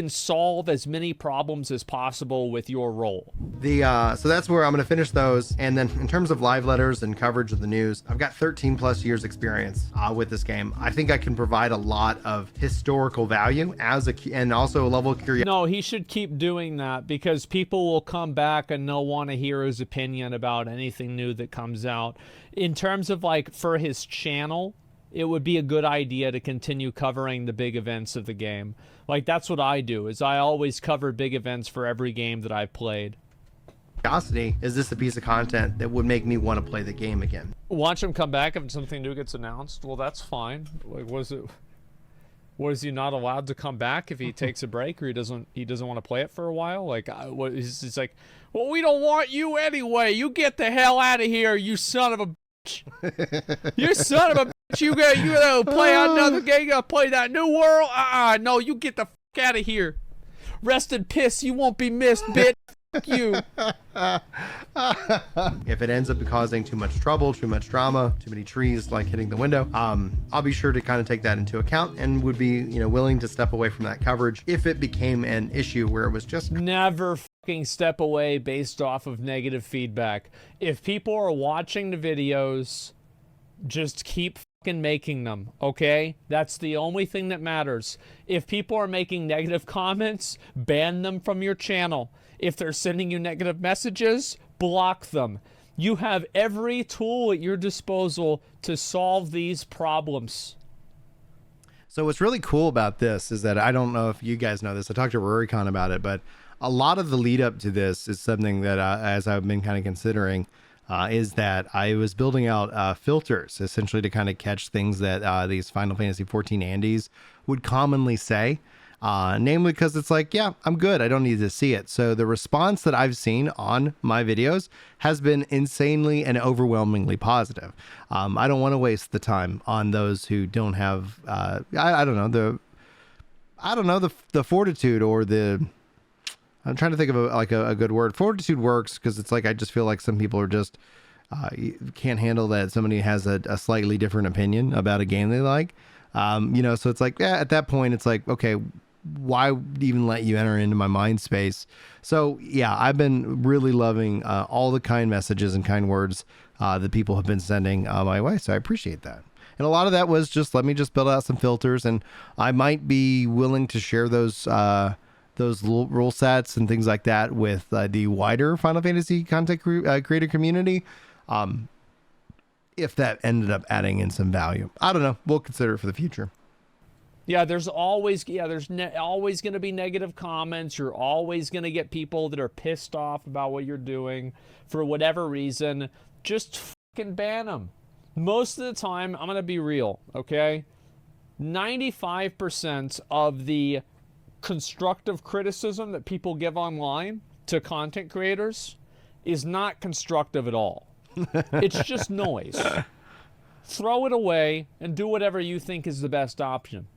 B: solve as many problems as possible with your role.
A: So that's where I'm going to finish those. And then in terms of live letters and coverage of the news, I've got 13 plus years experience with this game. I think I can provide a lot of historical value and also a level of curiosity.
B: No, he should keep doing that because people will come back and they'll want to hear his opinion about anything new that comes out. In terms of like for his channel, it would be a good idea to continue covering the big events of the game. Like, that's what I do, is I always cover big events for every game that I've played.
A: Curiosity, is this a piece of content that would make me want to play the game again?
B: Watch him come back if something new gets announced. Well, that's fine. Like, was he not allowed to come back if he takes a break or he doesn't want to play it for a while? Like, he's like, well, we don't want you anyway. You get the hell out of here, you son of a bitch. You son of a You gotta play another game. You gotta play that new world. No, you get the fuck out of here. Rest in piss. You won't be missed, bitch. Fuck you.
A: If it ends up causing too much trouble, too much drama, too many trees like hitting the window, I'll be sure to kind of take that into account and would be, willing to step away from that coverage if it became an issue where it was just
B: never fucking step away based off of negative feedback. If people are watching the videos, just keep fucking making them, okay? That's the only thing that matters. If people are making negative comments, ban them from your channel. If they're sending you negative messages, block them. You have every tool at your disposal to solve these problems.
A: So what's really cool about this is that I don't know if you guys know this. I talked to Rurikon about it, but a lot of the lead up to this is something that, as I've been kind of considering, is that I was building out filters essentially to kind of catch things that these Final Fantasy XIV Andes would commonly say. Namely because it's like, yeah, I'm good. I don't need to see it. So the response that I've seen on my videos has been insanely and overwhelmingly positive. I don't want to waste the time on those who don't have, I don't know, the fortitude or the, I'm trying to think of a good word. Fortitude works because it's like, I just feel like some people are just, can't handle that somebody has a slightly different opinion about a game they like. So it's like, yeah, at that point, it's like, okay, why even let you enter into my mind space? So yeah, I've been really loving all the kind messages and kind words that people have been sending my way. So I appreciate that. And a lot of that was just, let me just build out some filters, and I might be willing to share those rule sets and things like that with the wider Final Fantasy content creator community. If that ended up adding in some value, I don't know. We'll consider it for the future.
B: Yeah, there's always always going to be negative comments. You're always going to get people that are pissed off about what you're doing for whatever reason. Just fucking ban them. Most of the time, I'm going to be real, okay? 95% of the constructive criticism that people give online to content creators is not constructive at all. It's just noise. Throw it away and do whatever you think is the best option.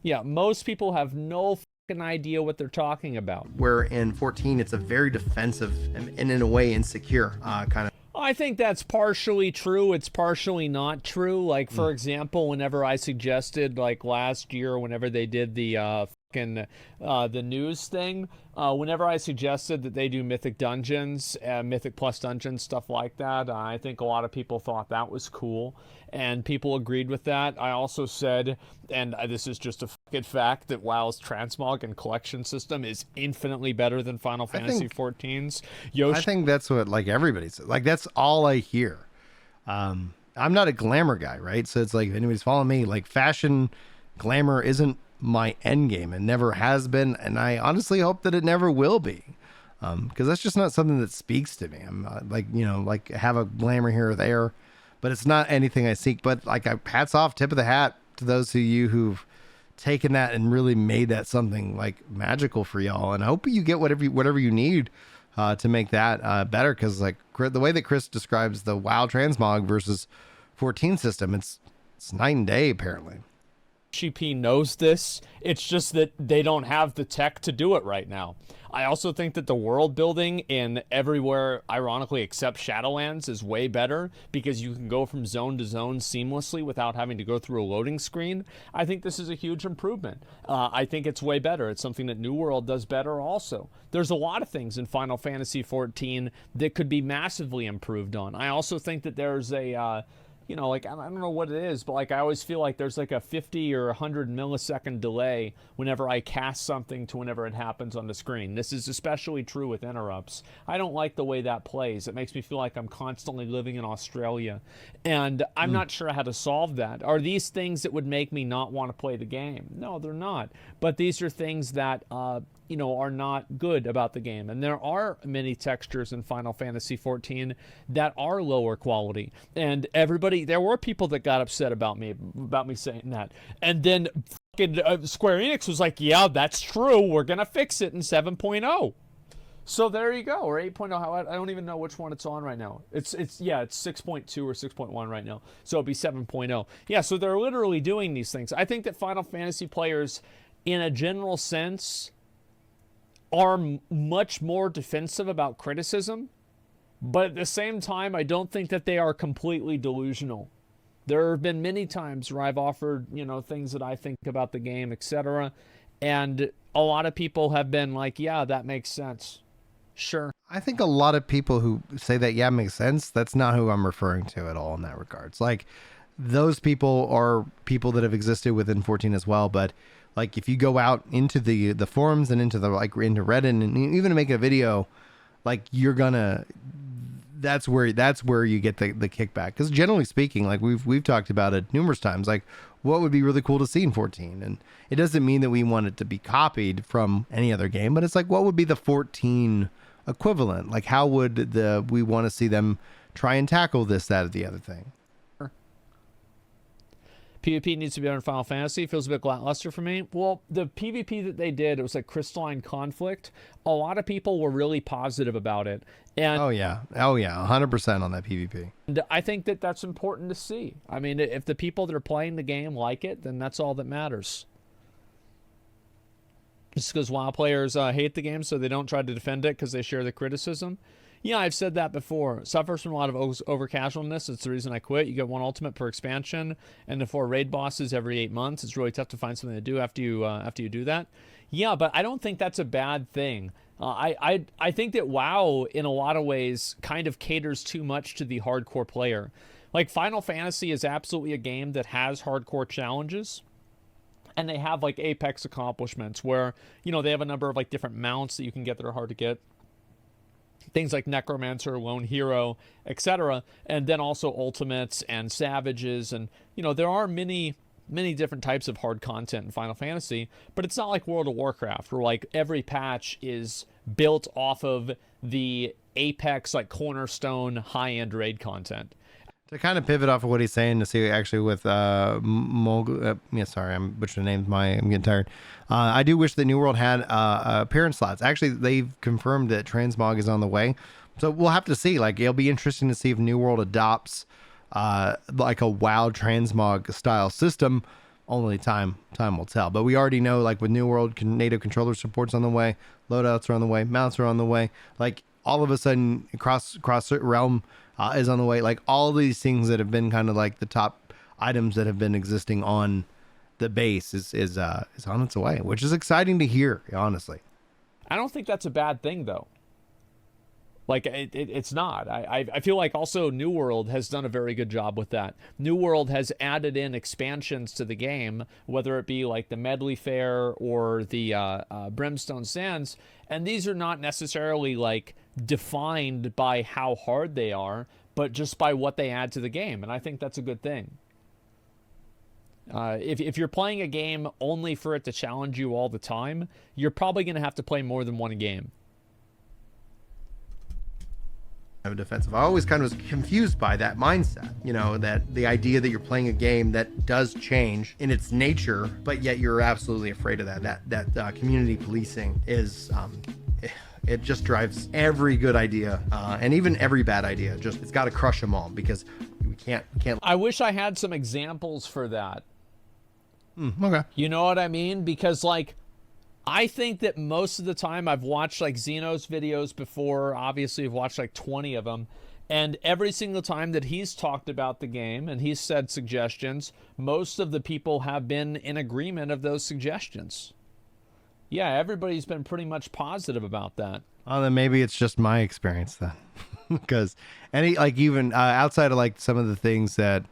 B: Yeah, most people have no fucking idea what they're talking about.
A: Where in 14, it's a very defensive and in a way insecure kind of.
B: I think that's partially true. It's partially not true. Like, for example, whenever I suggested, like last year, whenever they did the the news thing, whenever I suggested that they do Mythic Dungeons, Mythic Plus Dungeons, stuff like that, I think a lot of people thought that was cool, and people agreed with that. I also said, and this is just a fucking fact, that WoW's transmog and collection system is infinitely better than Final Fantasy XIV's.
A: I think that's what, like, everybody says. Like, that's all I hear. I'm not a glamour guy, right? So it's like, if anybody's following me, like, fashion glamour isn't my end game and never has been, and I honestly hope that it never will be, because that's just not something that speaks to me. I'm like have a glamour here or there, but it's not anything I seek. But like, hats off, tip of the hat to those of you who've taken that and really made that something like magical for y'all, and I hope you get whatever you need to make that better, because like the way that Chris describes the WoW transmog versus 14 system, it's night and day apparently.
B: GP knows this. It's just that they don't have the tech to do it right now. I also think that the world building in everywhere, ironically, except Shadowlands, is way better because you can go from zone to zone seamlessly without having to go through a loading screen. I think this is a huge improvement. I think it's way better. It's something that New World does better also. There's a lot of things in Final Fantasy XIV that could be massively improved on. I also think that there's a... like, I don't know what it is, but like, I always feel like there's like a 50 or 100 millisecond delay whenever I cast something to whenever it happens on the screen. This is especially true with interrupts. I don't like the way that plays. It makes me feel like I'm constantly living in Australia, and I'm not sure how to solve that. Are these things that would make me not want to play the game? No, they're not. But these are things that, are not good about the game. And there are many textures in Final Fantasy XIV that are lower quality. And there were people that got upset about me saying that. And then fucking Square Enix was like, yeah, that's true. We're going to fix it in 7.0. So there you go, or 8.0. How I don't even know which one it's on right now. It's 6.2 or 6.1 right now. So it'll be 7.0. Yeah, so they're literally doing these things. I think that Final Fantasy players, in a general sense, are much more defensive about criticism, but at the same time, I don't think that they are completely delusional. There have been many times where I've offered, things that I think about the game, etc., and a lot of people have been like, yeah, that makes sense. Sure.
A: I think a lot of people who say that, yeah, makes sense, that's not who I'm referring to at all in that regards. Like, those people are people that have existed within 14 as well, but like if you go out into the forums and into into Reddit and even make a video, like that's where you get the kickback. Because generally speaking, like we've talked about it numerous times, like what would be really cool to see in 14, and it doesn't mean that we want it to be copied from any other game, but it's like what would be the 14 equivalent? Like how would we want to see them try and tackle this, that, or the other thing?
B: PvP needs to be better in Final Fantasy. It feels a bit lackluster for me. Well, the PvP that they did, it was like Crystalline Conflict. A lot of people were really positive about it. And
A: oh yeah, 100% on that PvP.
B: And I think that that's important to see. I mean, if the people that are playing the game like it, then that's all that matters. Just because WoW players hate the game, so they don't try to defend it because they share the criticism. Yeah, I've said that before. Suffers from a lot of over-casualness. It's the reason I quit. You get one ultimate per expansion and the 4 raid bosses every 8 months. It's really tough to find something to do after you do that. Yeah, but I don't think that's a bad thing. I think that WoW, in a lot of ways, kind of caters too much to the hardcore player. Like, Final Fantasy is absolutely a game that has hardcore challenges. And they have, like, Apex accomplishments where, they have a number of, like, different mounts that you can get that are hard to get. Things like Necromancer, Lone Hero, etc. And then also Ultimates and Savages. And, there are many different types of hard content in Final Fantasy. But it's not like World of Warcraft, where, like, every patch is built off of the Apex, like, cornerstone high-end raid content.
A: To kind of pivot off of what he's saying, to see actually with sorry, I'm butchering the names. I'm getting tired. I do wish that New World had appearance slots. Actually, they've confirmed that Transmog is on the way, so we'll have to see. Like, it'll be interesting to see if New World adopts like a WoW Transmog style system. Only time will tell. But we already know, like with New World, native controller support's on the way, loadouts are on the way, mounts are on the way. Like all of a sudden, cross realm is on the way. Like all of these things that have been kind of like the top items that have been existing on the base is on its way, which is exciting to hear, honestly.
B: I don't think that's a bad thing, though. Like, it's not. I feel like also New World has done a very good job with that. New World has added in expansions to the game, whether it be like the Medley Fair or the Brimstone Sands, and these are not necessarily like defined by how hard they are, but just by what they add to the game, and I think that's a good thing. If you're playing a game only for it to challenge you all the time, you're probably going to have to play more than one game.
A: Defensive. I always kind of was confused by that mindset, that the idea that you're playing a game that does change in its nature, but yet you're absolutely afraid of that community policing is, it just drives every good idea and even every bad idea. It's got to crush them all because we can't.
B: I wish I had some examples for that.
A: Okay.
B: You know what I mean? Because like, I think that most of the time I've watched like Xeno's videos before. Obviously, I've watched like 20 of them. And every single time that he's talked about the game and he's said suggestions, most of the people have been in agreement of those suggestions. Yeah, everybody's been pretty much positive about that.
A: Oh, then maybe it's just my experience then. Because even outside of like some of the things that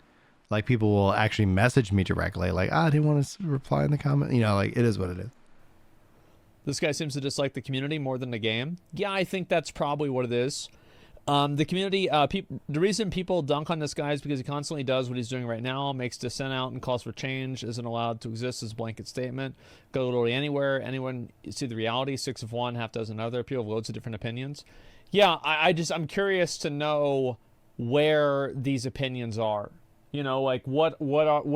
A: like people will actually message me directly, like, I didn't want to reply in the comment. Like it is what it is.
B: This guy seems to dislike the community more than the game. Yeah, I think that's probably what it is. The community, the reason people dunk on this guy is because he constantly does what he's doing right now, makes dissent out and calls for change, isn't allowed to exist as a blanket statement. Go literally anywhere. Anyone see the reality, 6 of one, half dozen other. People have loads of different opinions. Yeah, I'm curious to know where these opinions are. Like what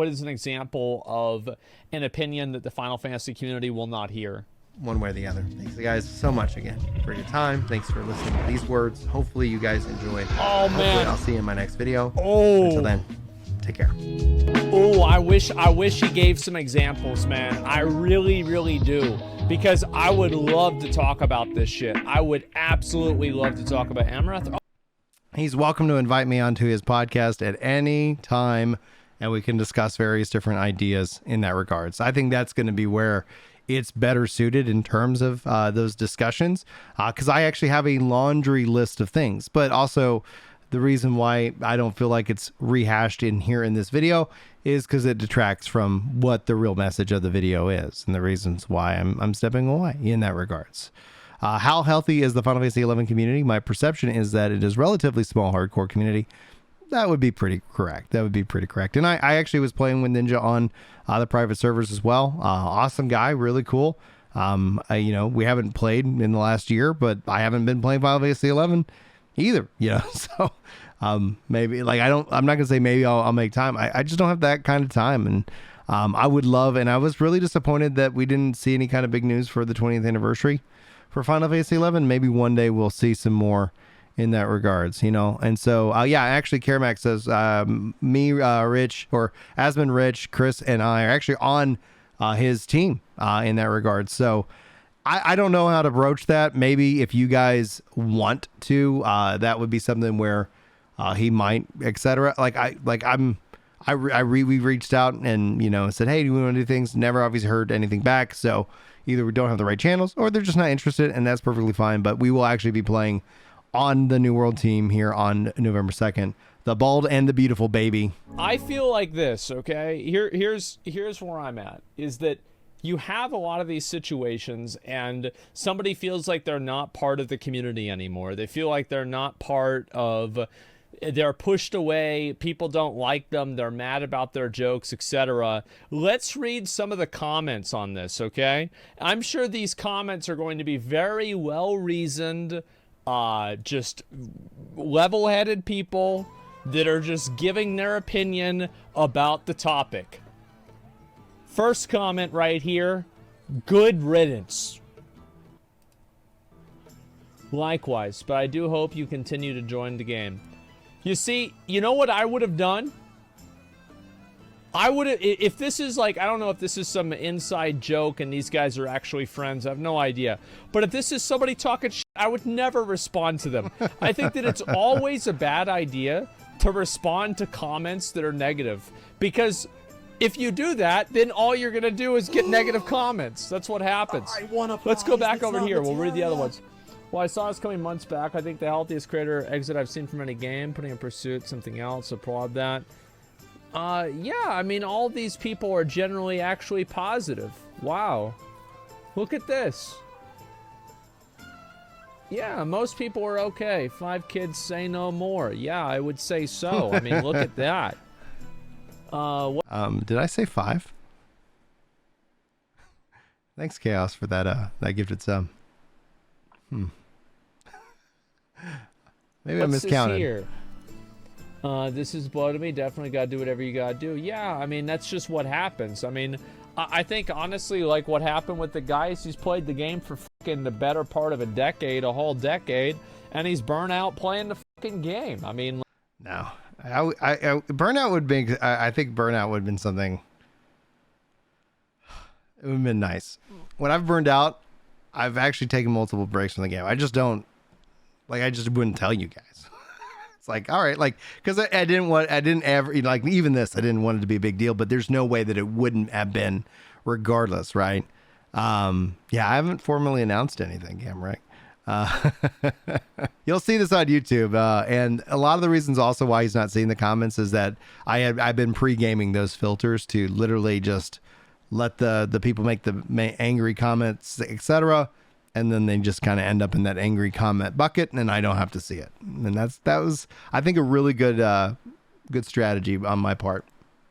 B: is an example of an opinion that the Final Fantasy community will not hear?
A: one way or the other. Thanks, guys, so much again for your time. Thanks for listening to these words. Hopefully you guys enjoyed.
B: Oh,
A: Hopefully
B: man.
A: I'll see you in my next video.
B: Oh.
A: Until then, take care.
B: Oh, I wish he gave some examples, man. I really, really do. Because I would love to talk about this shit. I would absolutely love to talk about Amaranth. Oh.
A: He's welcome to invite me onto his podcast at any time, and we can discuss various different ideas in that regards. I think that's going to be where it's better suited in terms of those discussions, because I actually have a laundry list of things. But also, the reason why I don't feel like it's rehashed in here in this video is because it detracts from what the real message of the video is, and the reasons why I'm stepping away in that regards. How healthy is the Final Fantasy XI community? My perception is that it is relatively small hardcore community. That would be pretty correct. That would be pretty correct. And I actually was playing with Ninja on the private servers as well. Awesome guy, really cool. We haven't played in the last year, but I haven't been playing Final Fantasy XI either. So maybe I'm not gonna say maybe I'll make time. I just don't have that kind of time, and I would love. And I was really disappointed that we didn't see any kind of big news for the 20th anniversary for Final Fantasy XI. Maybe one day we'll see some more in that regards, and so actually Caramac says me, Rich, or Asmon, Rich, Chris, and I are actually on his team in that regard. So I don't know how to broach that. Maybe if you guys want to, that would be something where he might, etc. We reached out and said, hey, do we want to do things? Never obviously heard anything back. So either we don't have the right channels or they're just not interested, and that's perfectly fine. But we will actually be playing on the New World team here on November 2nd. The Bald and the Beautiful, baby.
B: I feel like this, okay? Here's where I'm at, is that you have a lot of these situations and somebody feels like they're not part of the community anymore. They feel like they're not part of... They're pushed away, people don't like them, they're mad about their jokes, etc. Let's read some of the comments on this, okay? I'm sure these comments are going to be very well-reasoned, just level-headed people that are just giving their opinion about the topic. First comment right here, good riddance. Likewise, but I do hope you continue to join the game. You see, you know what I would have done? I would have, if this is like, I don't know if this is some inside joke and these guys are actually friends, I have no idea. But if this is somebody talking shit, I would never respond to them. I think that it's always a bad idea to respond to comments that are negative. Because if you do that, then all you're going to do is get negative comments. That's what happens. Let's go back over here. We'll read the other ones. Well, I saw this coming months back. I think the healthiest creator exit I've seen from any game. Putting in pursuit, something else. Applaud that. Yeah, I mean, all these people are generally actually positive. Wow. Look at this. Yeah, most people are okay. 5 kids say no more. Yeah, I would say so. I mean, look at that.
A: Did I say 5? Thanks, Chaos, for that gifted sub. Maybe I miscounted.
B: Here? This is blow to me. Definitely gotta do whatever you gotta do. Yeah, I mean, that's just what happens. I mean, I think, honestly, like what happened with the guy is he's played the game for fucking the better part of a whole decade, and he's burnt out playing the fucking game. I mean...
A: No. Burnout would be... I think burnout would have been something... It would have been nice. When I've burned out, I've actually taken multiple breaks from the game. I just don't... Like, I just wouldn't tell you guys. It's like, all right, like, because I didn't ever, like, even this, I didn't want it to be a big deal, but there's no way that it wouldn't have been regardless, right? Yeah, I haven't formally announced anything, Gamrick. You'll see this on YouTube, and a lot of the reasons also why he's not seeing the comments is that I've been pre-gaming those filters to literally just let the people make the angry comments, etc., and then they just kind of end up in that angry comment bucket, and I don't have to see it. And that was, I think, a really good strategy on my part.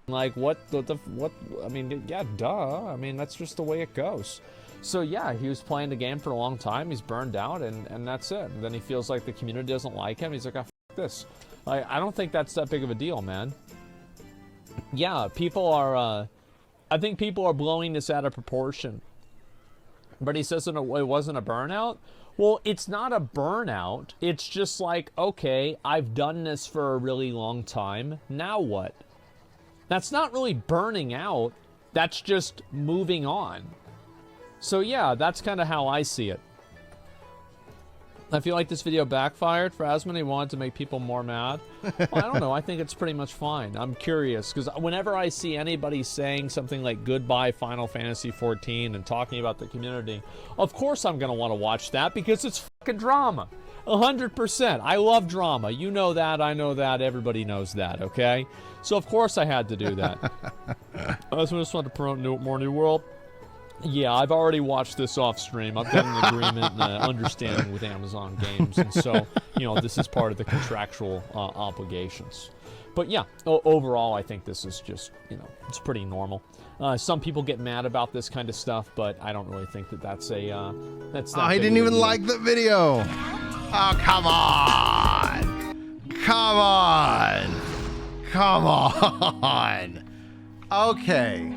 B: Like, what, I mean, yeah, duh. I mean, that's just the way it goes. So, yeah, he was playing the game for a long time. He's burned out, and that's it. And then he feels like the community doesn't like him. He's like, oh, f this. Like, I don't think that's that big of a deal, man. Yeah, people are, I think people are blowing this out of proportion. But he says it wasn't a burnout. Well, it's not a burnout. It's just like, okay, I've done this for a really long time. Now what? That's not really burning out. That's just moving on. So yeah, that's kind of how I see it. I feel like this video backfired for Asmon. He wanted to make people more mad. Well, I don't know. I think it's pretty much fine. I'm curious, because whenever I see anybody saying something like goodbye Final Fantasy XIV and talking about the community, of course I'm going to want to watch that because it's fucking drama. 100%. I love drama. You know that. I know that. Everybody knows that, okay? So of course I had to do that. I just wanted to promote more New World. Yeah, I've already watched this off stream. I've got an agreement and an understanding with Amazon Games, and so, you know, this is part of the contractual obligations. But yeah, overall, I think this is just, you know, it's pretty normal. Some people get mad about this kind of stuff, but I don't really think that that's a, that's not.
A: Oh, he didn't even like the video. Oh, come on. Come on. Come on. Okay.